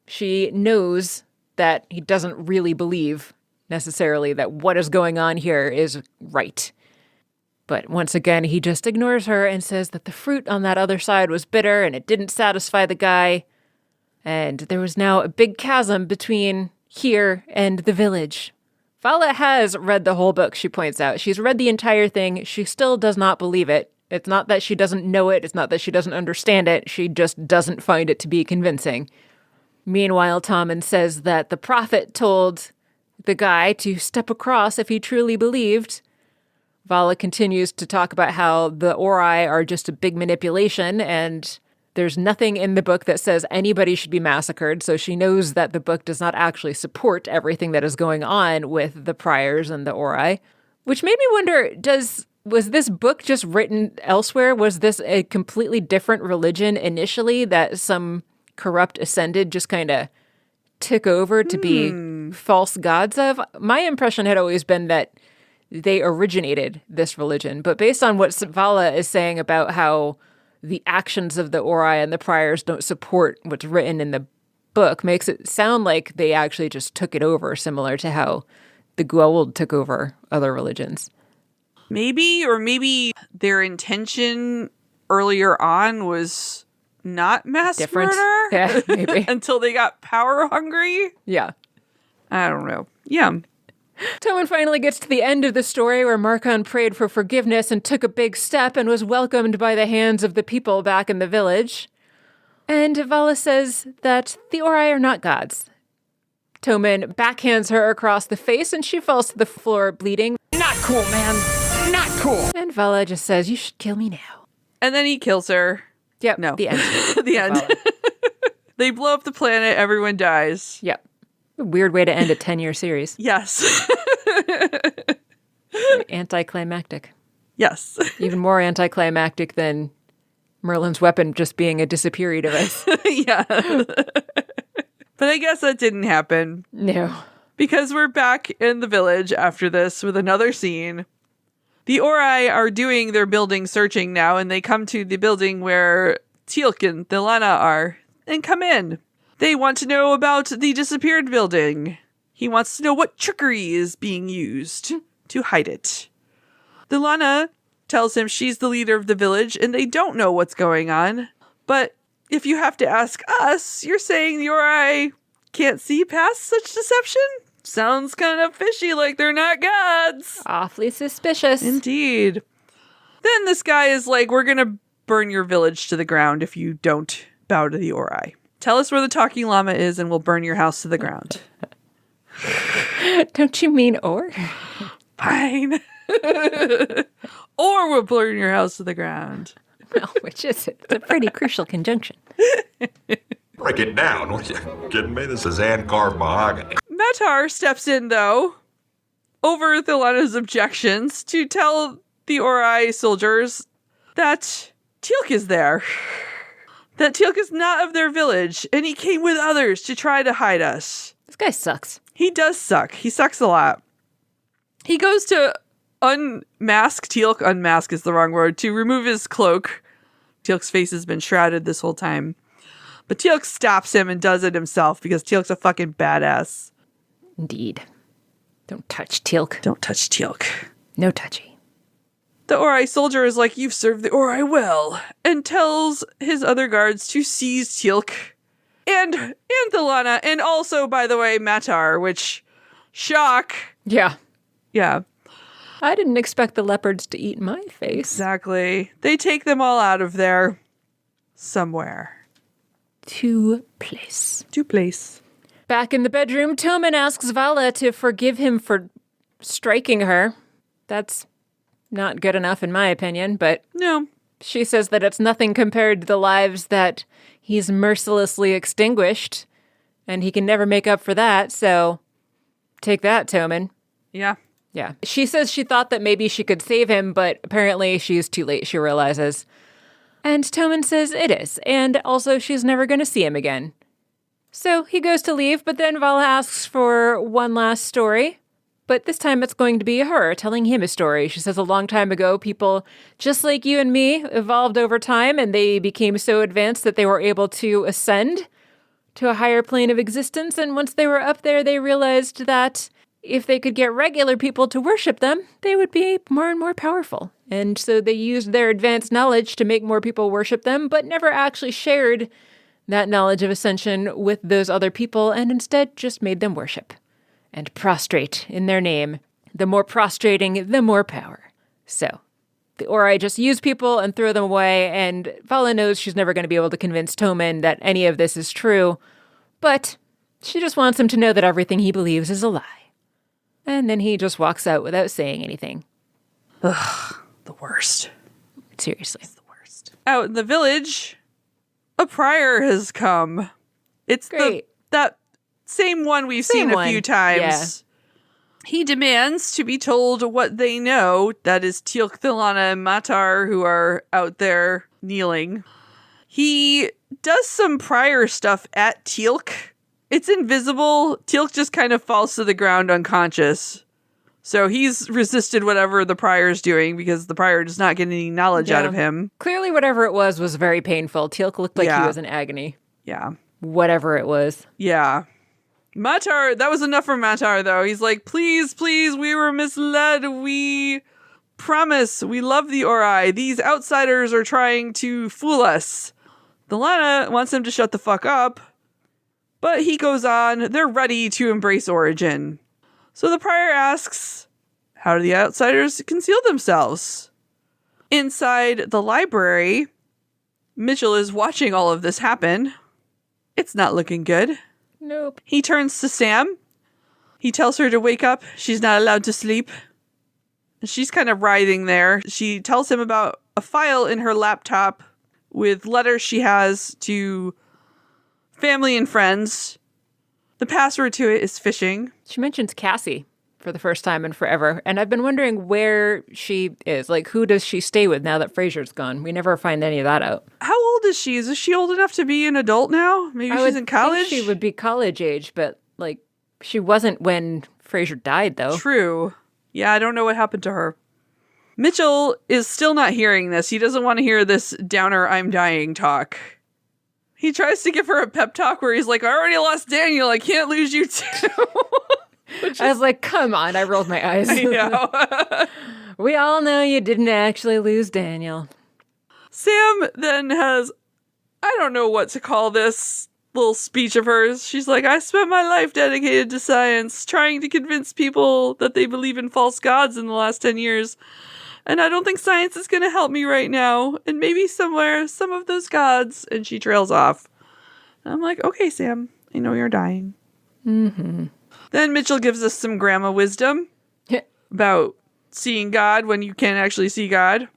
she knows that he doesn't really believe necessarily that what is going on here is right. But once again, he just ignores her and says that the fruit on that other side was bitter and it didn't satisfy the guy. And there was now a big chasm between here and the village. Vala has read the whole book, she points out. She's read the entire thing. She still does not believe it. It's not that she doesn't know it. It's not that she doesn't understand it. She just doesn't find it to be convincing. Meanwhile, Tomin says that the prophet told the guy to step across if he truly believed. Vala continues to talk about how the Ori are just a big manipulation and there's nothing in the book that says anybody should be massacred, so she knows that the book does not actually support everything that is going on with the priors and the Ori. Which made me wonder, was this book just written elsewhere? Was this a completely different religion initially that some corrupt ascended just kind of took over to be false gods of? My impression had always been that they originated this religion, but based on what Vala is saying about how the actions of the Ori and the priors don't support what's written in the book makes it sound like they actually just took it over, similar to how the Goa'uld took over other religions. Maybe their intention earlier on was not mass murder. Yeah, maybe. Until they got power hungry. Yeah. I don't know. Yeah. Tomin finally gets to the end of the story where Markon prayed for forgiveness and took a big step and was welcomed by the hands of the people back in the village. And Vala says that the Ori are not gods. Tomin backhands her across the face and she falls to the floor bleeding. Not cool, man. Not cool. And Vala just says, you should kill me now. And then he kills her. Yep. No. The end. The end. They blow up the planet. Everyone dies. Yep. A weird way to end a 10-year series. Yes. Anticlimactic. Yes. Even more anticlimactic than Merlin's weapon just being a disappearing device. Yeah. But I guess that didn't happen. No. Because we're back in the village after this with another scene. The Ori are doing their building searching now, and they come to the building where Teal'c and Thilana are, and come in. They want to know about the disappeared building. He wants to know what trickery is being used to hide it. Thilana tells him she's the leader of the village and they don't know what's going on. But if you have to ask us, you're saying the Ori can't see past such deception? Sounds kind of fishy, like they're not gods. Awfully suspicious. Indeed. Then this guy is like, we're going to burn your village to the ground if you don't bow to the Ori. Tell us where the talking llama is and we'll burn your house to the ground. Don't you mean or? Fine. Or we'll burn your house to the ground. Well, which is it? It's a pretty crucial conjunction. Break it down. What, you kidding me? This is hand-carved mahogany. Matar steps in, though, over Thilana's objections to tell the Ori soldiers that Teal'c is there. That Teal'c is not of their village, and he came with others to try to hide us. This guy sucks. He does suck. He sucks a lot. He goes to unmask Teal'c. Unmask is the wrong word. To remove his cloak. Teal'c's face has been shrouded this whole time. But Teal'c stops him and does it himself because Teal'c's a fucking badass. Indeed. Don't touch Teal'c. Don't touch Teal'c. No touchy. The Ori soldier is like, you've served the Ori well, and tells his other guards to seize Teal'c and Thilana, and also, by the way, Matar, which, shock. Yeah. Yeah. I didn't expect the leopards to eat my face. Exactly. They take them all out of there. Somewhere. To place. Back in the bedroom, Tomin asks Vala to forgive him for striking her. That's not good enough in my opinion, but no. She says that it's nothing compared to the lives that he's mercilessly extinguished, and he can never make up for that, so take that, Tomin. Yeah. Yeah. She says she thought that maybe she could save him, but apparently she's too late, she realizes. And Tomin says it is, and also she's never going to see him again. So he goes to leave, but then Vala asks for one last story. But this time it's going to be her telling him a story. She says a long time ago, people just like you and me evolved over time, and they became so advanced that they were able to ascend to a higher plane of existence. And once they were up there, they realized that if they could get regular people to worship them, they would be more and more powerful. And so they used their advanced knowledge to make more people worship them, but never actually shared that knowledge of ascension with those other people, and instead just made them worship and prostrate in their name. The more prostrating, the more power. So the Ori just use people and throw them away, and Vala knows she's never going to be able to convince Tomin that any of this is true, but she just wants him to know that everything he believes is a lie. And then he just walks out without saying anything. Ugh, the worst. Seriously. It's the worst. Out in the village, a prior has come. It's great. That same one we've seen a few times. Yeah. He demands to be told what they know. That is Teal'c, Thilana, and Matar, who are out there kneeling. He does some prior stuff at Teal'c. It's invisible. Teal'c just kind of falls to the ground unconscious. So he's resisted whatever the prior's doing because the prior does not get any knowledge out of him. Clearly whatever it was very painful. Teal'c looked like he was in agony. Yeah. Whatever it was. Yeah. Matar, that was enough for Matar, though. He's like, please, we were misled. We promise we love the Ori. These outsiders are trying to fool us. Thilana wants him to shut the fuck up, but he goes on. They're ready to embrace Origin. So the prior asks, how do the outsiders conceal themselves? Inside the library, Mitchell is watching all of this happen. It's not looking good. Nope. He turns to Sam. He tells her to wake up. She's not allowed to sleep. She's kind of writhing there. She tells him about a file in her laptop with letters she has to family and friends. The password to it is phishing. She mentions Cassie for the first time in forever, and I've been wondering where she is. Like, who does she stay with now that Fraser's gone? We never find any of that out. How old is she? Is she old enough to be an adult now? Maybe she's in college? Think she would be college age, but, like, she wasn't when Fraser died, though. True. Yeah, I don't know what happened to her. Mitchell is still not hearing this. He doesn't want to hear this downer I'm dying talk. He tries to give her a pep talk where he's like, I already lost Daniel. I can't lose you too. I was like, come on. I rolled my eyes. I know. We all know you didn't actually lose Daniel. Sam then has, I don't know what to call this little speech of hers. She's like, I spent my life dedicated to science, trying to convince people that they believe in false gods in the last 10 years. And I don't think science is going to help me right now. And maybe somewhere, some of those gods. And she trails off. And I'm like, okay, Sam, I know you're dying. Mm-hmm. Then Mitchell gives us some grandma wisdom about seeing God when you can't actually see God.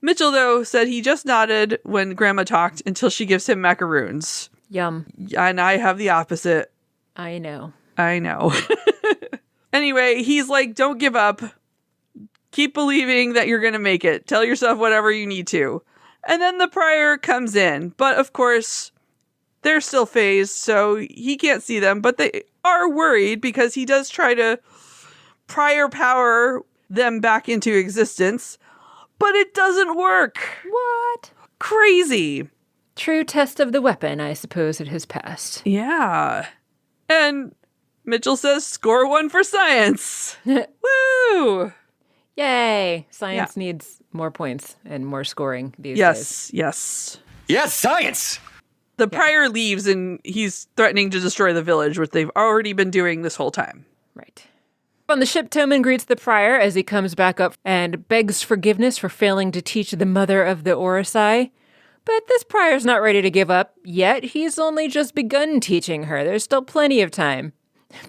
Mitchell, though, said he just nodded when grandma talked until she gives him macaroons. Yum. And I have the opposite. I know. Anyway, he's like, don't give up. Keep believing that you're going to make it. Tell yourself whatever you need to. And then the prior comes in. But of course, they're still phased, so he can't see them. But they are worried because he does try to prior power them back into existence. But it doesn't work. What? Crazy. True test of the weapon, I suppose it has passed. Yeah. And Mitchell says, score 1 for science. Woo! Yay! Science needs more points and more scoring these days. Yes. Yes, science! The prior leaves and he's threatening to destroy the village, which they've already been doing this whole time. Right. On the ship, Tomin greets the prior as he comes back up and begs forgiveness for failing to teach the mother of the Orosai. But this prior's not ready to give up yet. He's only just begun teaching her. There's still plenty of time.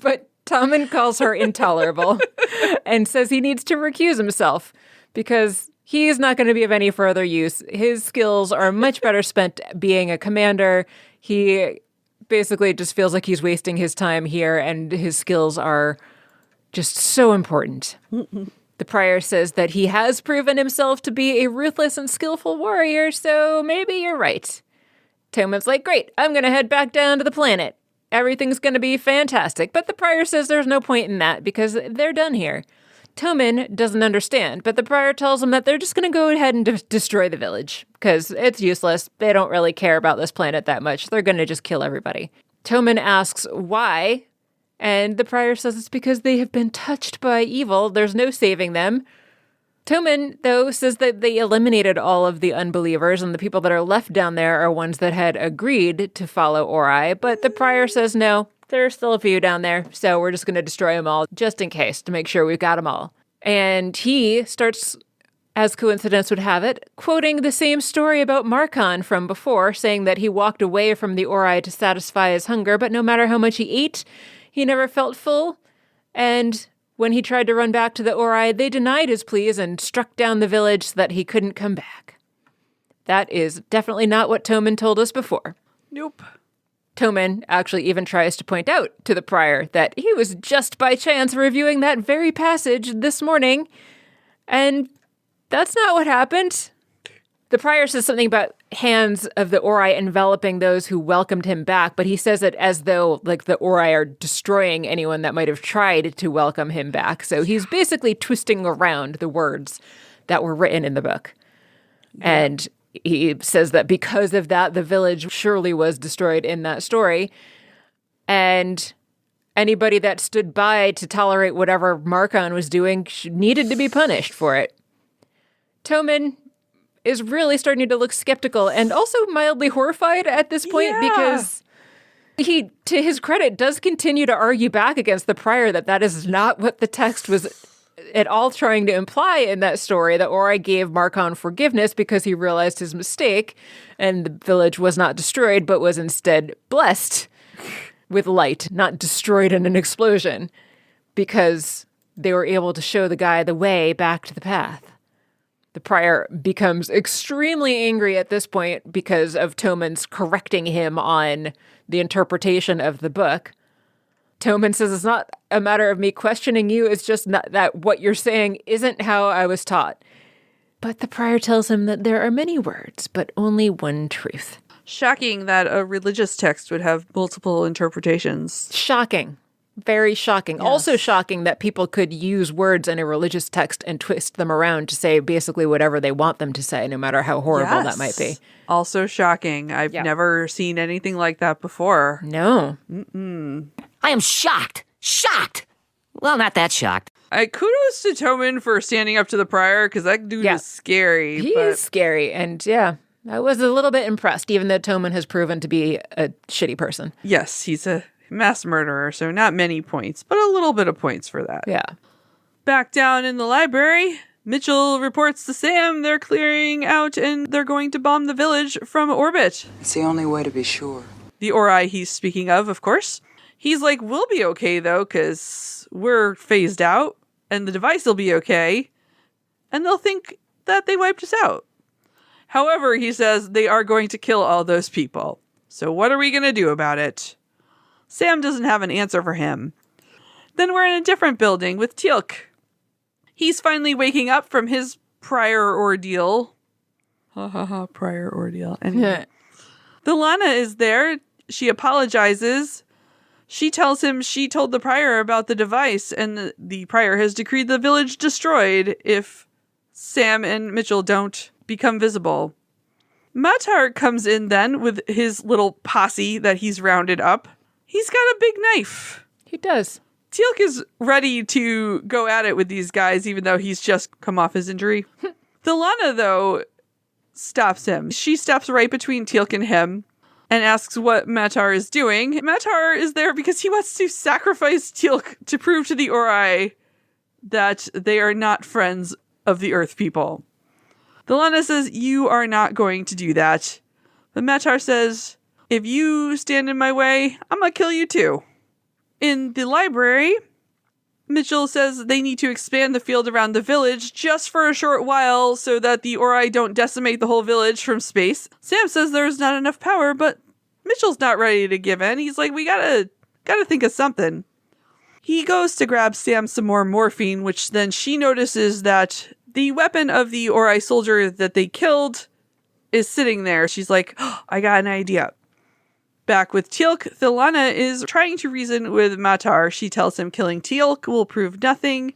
But Tomin calls her intolerable and says he needs to recuse himself because he is not going to be of any further use. His skills are much better spent being a commander. He basically just feels like he's wasting his time here, and his skills are just so important. The prior says that he has proven himself to be a ruthless and skillful warrior, so maybe you're right. Tomin's like, great, I'm going to head back down to the planet. Everything's going to be fantastic. But the prior says there's no point in that because they're done here. Tomin doesn't understand, but the prior tells him that they're just going to go ahead and destroy the village because it's useless. They don't really care about this planet that much. They're going to just kill everybody. Tomin asks why, and the prior says it's because they have been touched by evil. There's no saving them. Tomin, though, says that they eliminated all of the unbelievers, and the people that are left down there are ones that had agreed to follow Ori, but the prior says no. There are still a few down there, so we're just going to destroy them all, just in case, to make sure we've got them all. And he starts, as coincidence would have it, quoting the same story about Markon from before, saying that he walked away from the Ori to satisfy his hunger, but no matter how much he ate, he never felt full. And when he tried to run back to the Ori, they denied his pleas and struck down the village so that he couldn't come back. That is definitely not what Tomin told us before. Nope. Tomin actually even tries to point out to the prior that he was just by chance reviewing that very passage this morning, and that's not what happened. The prior says something about hands of the Ori enveloping those who welcomed him back, but he says it as though like the Ori are destroying anyone that might have tried to welcome him back. So he's basically twisting around the words that were written in the book. Yeah. And he says that because of that, the village surely was destroyed in that story. And anybody that stood by to tolerate whatever Markon was doing needed to be punished for it. Tomin is really starting to look skeptical and also mildly horrified at this point because he, to his credit, does continue to argue back against the prior that is not what the text was at all trying to imply in that story, that Ori gave Markon forgiveness because he realized his mistake and the village was not destroyed but was instead blessed with light, not destroyed in an explosion, because they were able to show the guy the way back to the path. The prior becomes extremely angry at this point because of Tomin's correcting him on the interpretation of the book. Tomin says it's not a matter of me questioning you, it's just not that what you're saying isn't how I was taught. But the prior tells him that there are many words, but only one truth. Shocking that a religious text would have multiple interpretations. Shocking. Very shocking. Yes. Also shocking that people could use words in a religious text and twist them around to say basically whatever they want them to say, no matter how horrible that might be. Also shocking. I've never seen anything like that before. No. Mm-mm. I am shocked. Shocked. Well, not that shocked. Kudos to Tomin for standing up to the prior, because that dude is scary. He is scary, and I was a little bit impressed, even though Tomin has proven to be a shitty person. Yes, he's a mass murderer, so not many points, but a little bit of points for that. Yeah. Back down in the library, Mitchell reports to Sam they're clearing out and they're going to bomb the village from orbit. It's the only way to be sure. The Ori he's speaking of course. He's like, we'll be okay though, because we're phased out, and the device will be okay, and they'll think that they wiped us out. However, he says they are going to kill all those people. So what are we going to do about it? Sam doesn't have an answer for him. Then we're in a different building with Teal'c. He's finally waking up from his prior ordeal. Prior ordeal. Anyway. The Lana is there. She apologizes. She tells him she told the prior about the device, and the prior has decreed the village destroyed if Sam and Mitchell don't become visible. Matar comes in then with his little posse that he's rounded up. He's got a big knife. He does. Teal'c is ready to go at it with these guys, even though he's just come off his injury. The Lana, though, stops him. She steps right between Teal'c and him and asks what Matar is doing. Matar is there because he wants to sacrifice Teal'c to prove to the Ori that they are not friends of the Earth people. Delana says, you are not going to do that. But Matar says, if you stand in my way, I'm going to kill you too. In the library, Mitchell says they need to expand the field around the village just for a short while so that the Ori don't decimate the whole village from space. Sam says there's not enough power, but Mitchell's not ready to give in. He's like, we gotta think of something. He goes to grab Sam some more morphine, which then she notices that the weapon of the Ori soldier that they killed is sitting there. She's like, oh, I got an idea. Back with Teal'c, Delana is trying to reason with Matar. She tells him killing Teal'c will prove nothing.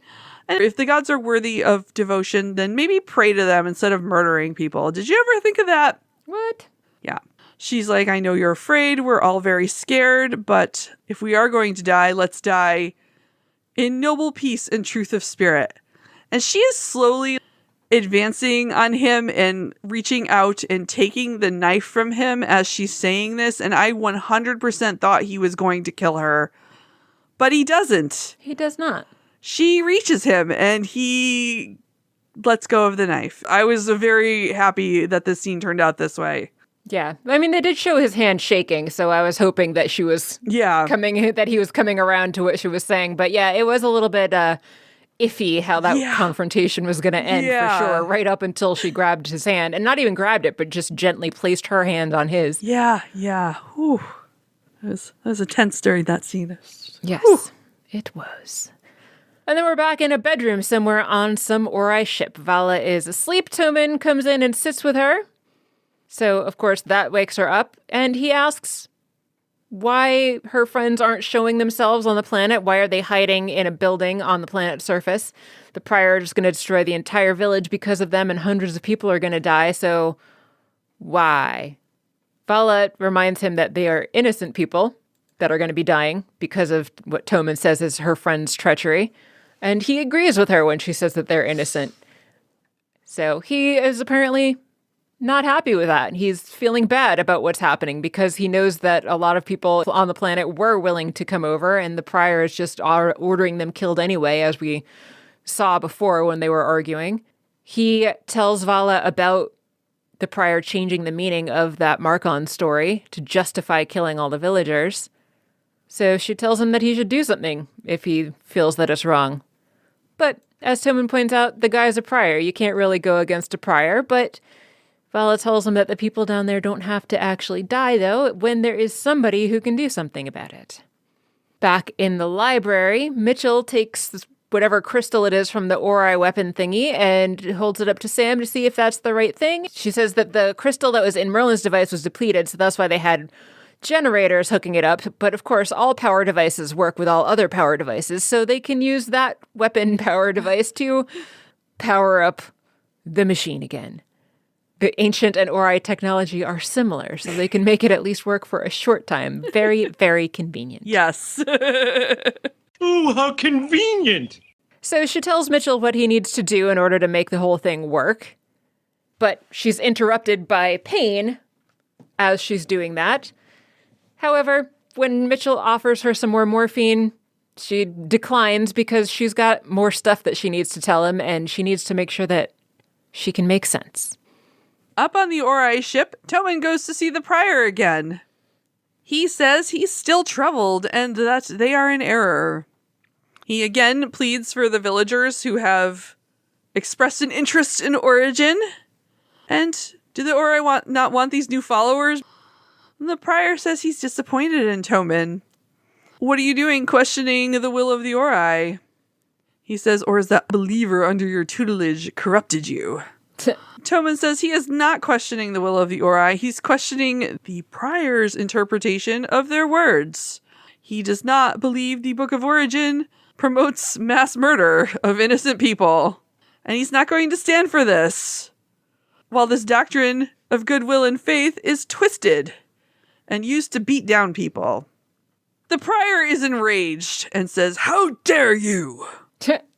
And if the gods are worthy of devotion, then maybe pray to them instead of murdering people. Did you ever think of that? What? Yeah. She's like, I know you're afraid. We're all very scared. But if we are going to die, let's die in noble peace and truth of spirit. And she is slowly advancing on him and reaching out and taking the knife from him as she's saying this. And I 100% thought he was going to kill her. But he doesn't. He does not. She reaches him and he lets go of the knife. I was very happy that this scene turned out this way. Yeah. I mean, they did show his hand shaking, so I was hoping that he was coming around to what she was saying. But yeah, it was a little bit iffy how that confrontation was going to end for sure, right up until she grabbed his hand. And not even grabbed it, but just gently placed her hand on his. Yeah. Whew. It was a tense during that scene. Yes, it was. And then we're back in a bedroom somewhere on some Ori ship. Vala is asleep. Tomin comes in and sits with her. So, of course, that wakes her up. And he asks why her friends aren't showing themselves on the planet. Why are they hiding in a building on the planet's surface? The Prior is going to destroy the entire village because of them, and hundreds of people are going to die. So, why? Vala reminds him that they are innocent people that are going to be dying because of what Tomin says is her friend's treachery. And he agrees with her when she says that they're innocent. So he is apparently not happy with that. He's feeling bad about what's happening because he knows that a lot of people on the planet were willing to come over, and the Prior is just ordering them killed anyway, as we saw before when they were arguing. He tells Vala about the Prior changing the meaning of that Markon story to justify killing all the villagers. So she tells him that he should do something if he feels that it's wrong. But as Tomin points out, the guy's a Prior. You can't really go against a Prior, but Vala tells him that the people down there don't have to actually die, though, when there is somebody who can do something about it. Back in the library, Mitchell takes whatever crystal it is from the Ori weapon thingy and holds it up to Sam to see if that's the right thing. She says that the crystal that was in Merlin's device was depleted, so that's why they had generators hooking it up. But of course, all power devices work with all other power devices, so they can use that weapon power device to power up the machine again. The ancient and Ori technology are similar, so they can make it at least work for a short time. Very, very convenient. Yes. Oh, how convenient. So she tells Mitchell what he needs to do in order to make the whole thing work. But she's interrupted by pain as she's doing that. However, when Mitchell offers her some more morphine, she declines because she's got more stuff that she needs to tell him, and she needs to make sure that she can make sense. Up on the Ori ship, Tomin goes to see the Prior again. He says he's still troubled and that they are in error. He again pleads for the villagers who have expressed an interest in Origin. And do the Ori not want these new followers? And the Prior says he's disappointed in Tomin. What are you doing questioning the will of the Ori? He says, or is that believer under your tutelage corrupted you? Tomin says he is not questioning the will of the Ori. He's questioning the Prior's interpretation of their words. He does not believe the Book of Origin promotes mass murder of innocent people. And he's not going to stand for this. While this doctrine of goodwill and faith is twisted and used to beat down people. The Prior is enraged and says, "How dare you!"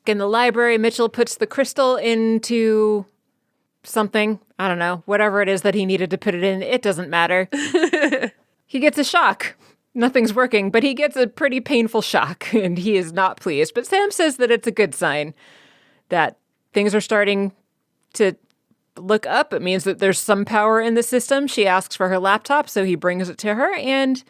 In the library, Mitchell puts the crystal into something. I don't know. Whatever it is that he needed to put it in, it doesn't matter. He gets a shock. Nothing's working, but he gets a pretty painful shock, and he is not pleased. But Sam says that it's a good sign that things are starting to look up. It means that there's some power in the system. She asks for her laptop, so he brings it to her, and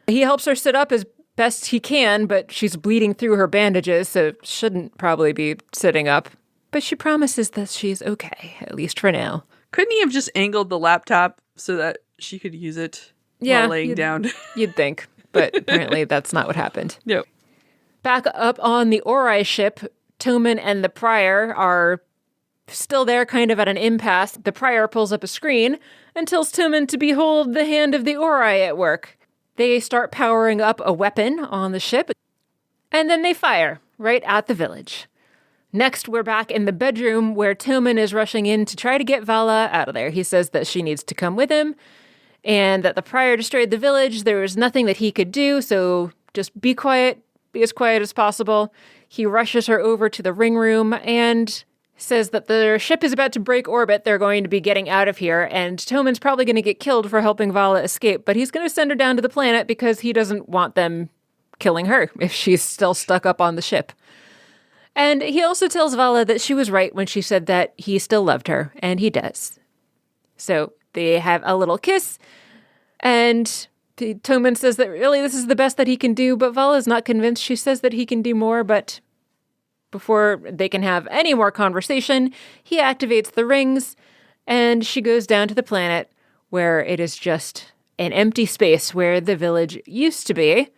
he helps her sit up as best he can, but she's bleeding through her bandages, so shouldn't probably be sitting up. But she promises that she's okay, at least for now. Couldn't he have just angled the laptop so that she could use it while laying down? You'd think, but apparently that's not what happened. Yep. Back up on the Ori ship, Tomin and the Prior are still there, kind of at an impasse. The Prior pulls up a screen and tells Tomin to behold the hand of the Ori at work. They start powering up a weapon on the ship, and then they fire right at the village. Next, we're back in the bedroom where Tomin is rushing in to try to get Vala out of there. He says that she needs to come with him, and that the Prior destroyed the village. There was nothing that he could do, so just be quiet, be as quiet as possible. He rushes her over to the ring room and says that their ship is about to break orbit. They're going to be getting out of here, and Tomin's probably going to get killed for helping Vala escape, but he's going to send her down to the planet because he doesn't want them killing her if she's still stuck up on the ship. And he also tells Vala that she was right when she said that he still loved her, and he does. So they have a little kiss, and Tomin says that really this is the best that he can do, but Vala's not convinced. She says that he can do more, but before they can have any more conversation, he activates the rings, and she goes down to the planet where it is just an empty space where the village used to be.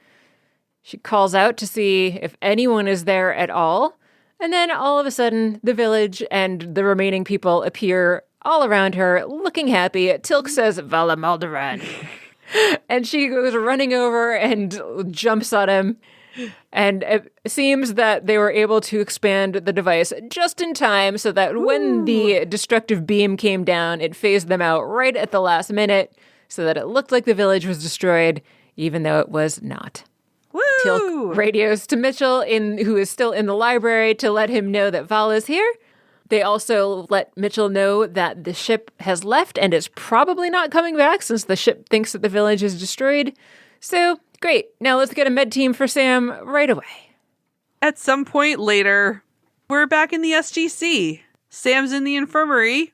She calls out to see if anyone is there at all, and then all of a sudden, the village and the remaining people appear all around her, looking happy. Tilk says, Vala Maldoran. And she goes running over and jumps on him. And it seems that they were able to expand the device just in time so that when the destructive beam came down, it phased them out right at the last minute so that it looked like the village was destroyed, even though it was not. Tilk radios to Mitchell, who is still in the library, to let him know that Vala's here. They also let Mitchell know that the ship has left and is probably not coming back since the ship thinks that the village is destroyed. So, great. Now let's get a med team for Sam right away. At some point later, we're back in the SGC. Sam's in the infirmary,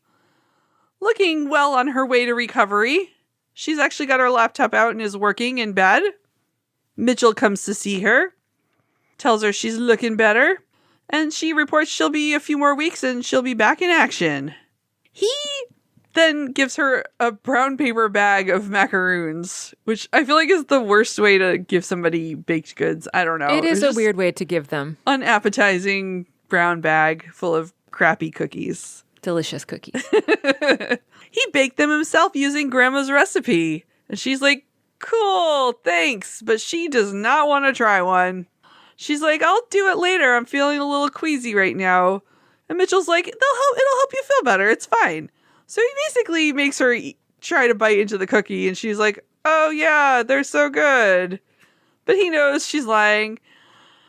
looking well on her way to recovery. She's actually got her laptop out and is working in bed. Mitchell comes to see her, tells her she's looking better, and she reports she'll be a few more weeks and she'll be back in action. He then gives her a brown paper bag of macaroons, which I feel like is the worst way to give somebody baked goods. I don't know. It is a weird way to give them. Unappetizing brown bag full of crappy cookies. Delicious cookies. He baked them himself using Grandma's recipe. And she's like, cool, thanks. But she does not want to try one. She's like, I'll do it later. I'm feeling a little queasy right now. And Mitchell's like, it'll help you feel better. It's fine. So he basically makes her try to bite into the cookie. And she's like, oh yeah, they're so good. But he knows she's lying.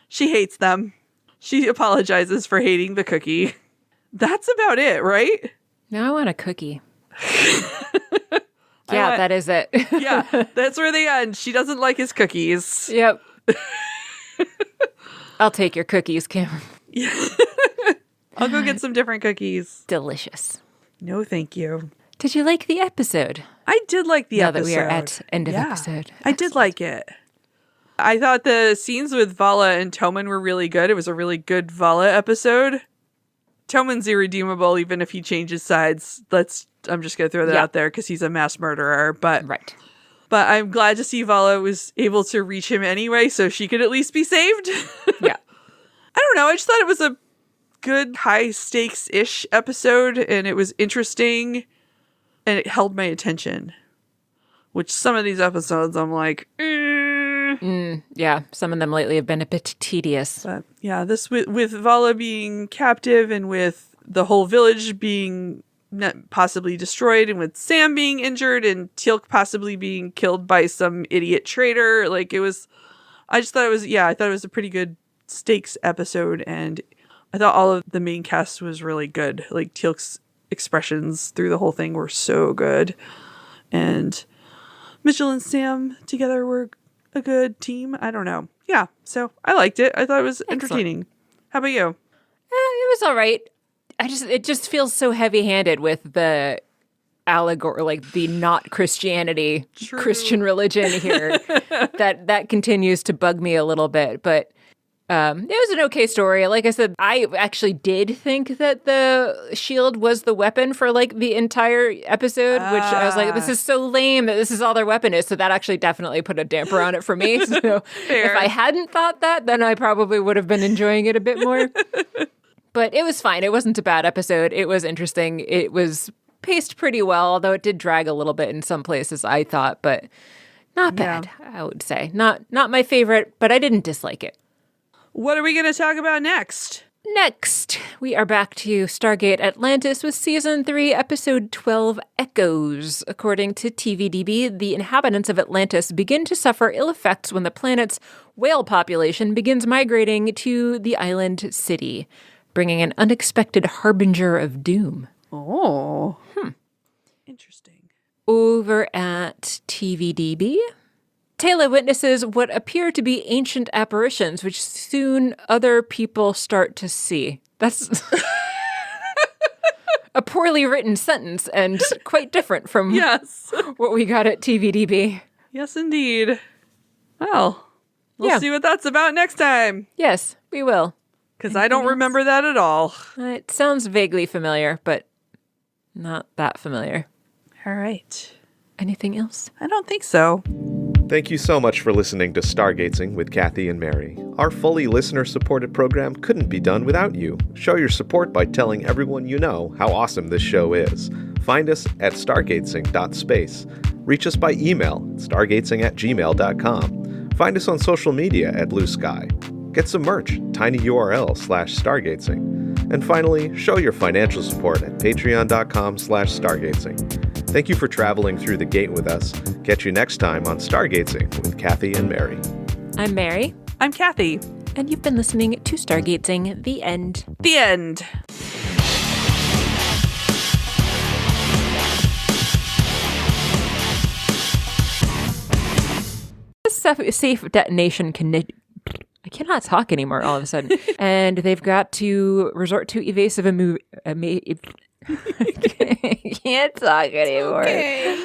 She hates them. She apologizes for hating the cookie. That's about it, right? Now I want a cookie. Yeah, that is it. Yeah, that's where they end. She doesn't like his cookies. Yep. I'll take your cookies, Kim. Yeah. I'll go get some different cookies. Delicious. No, thank you. Did you like the episode? I did like the episode. Now that we are at end of episode. I did like it. I thought the scenes with Vala and Tomin were really good. It was a really good Vala episode. Tomin's irredeemable even if he changes sides. I'm just going to throw that out there because he's a mass murderer. But I'm glad to see Vala was able to reach him anyway so she could at least be saved. Yeah. I don't know. I just thought it was a good high stakes-ish episode and it was interesting and it held my attention. Which some of these episodes I'm like, yeah, some of them lately have been a bit tedious. But yeah, this with Vala being captive and with the whole village being possibly destroyed and with Sam being injured and Teal'c possibly being killed by some idiot traitor, I thought it was a pretty good stakes episode and I thought all of the main cast was really good. Like Teal'c's expressions through the whole thing were so good. And Mitchell and Sam together were a good team. I don't know. Yeah, so I liked it. I thought it was entertaining. How about you? It was all right. It just feels so heavy-handed with the allegory, like the not Christianity, Christian religion here. that continues to bug me a little bit, but it was an okay story. Like I said, I actually did think that the shield was the weapon for like the entire episode, which I was like, this is so lame that this is all their weapon is. So that actually definitely put a damper on it for me. So if I hadn't thought that, then I probably would have been enjoying it a bit more. But it was fine. It wasn't a bad episode. It was interesting. It was paced pretty well, although it did drag a little bit in some places, I thought, but not bad, I would say. Not my favorite, but I didn't dislike it. What are we going to talk about next? Next, we are back to Stargate Atlantis with Season 3, Episode 12, Echoes. According to TVDB, the inhabitants of Atlantis begin to suffer ill effects when the planet's whale population begins migrating to the island city, bringing an unexpected harbinger of doom. Oh. Interesting. Over at TVDB, Taylor witnesses what appear to be ancient apparitions, which soon other people start to see. That's a poorly written sentence and quite different from what we got at TVDB. Yes, indeed. Well, we'll see what that's about next time. Yes, we will. Because I don't remember that at all. It sounds vaguely familiar, but not that familiar. All right. Anything else? I don't think so. Thank you so much for listening to Stargatesing with Kathy and Mary. Our fully listener-supported program couldn't be done without you. Show your support by telling everyone you know how awesome this show is. Find us at stargatesing.space. Reach us by email at stargatesing@gmail.com. Find us on social media at Blue Sky. Get some merch, tinyurl/stargatesing. And finally, show your financial support at patreon.com/stargatesing. Thank you for traveling through the gate with us. Catch you next time on Stargatesing with Kathy and Mary. I'm Mary. I'm Kathy. And you've been listening to Stargatesing, the end. The end. Safe detonation I cannot talk anymore all of a sudden. And they've got to resort to evasive I can't talk anymore. Okay.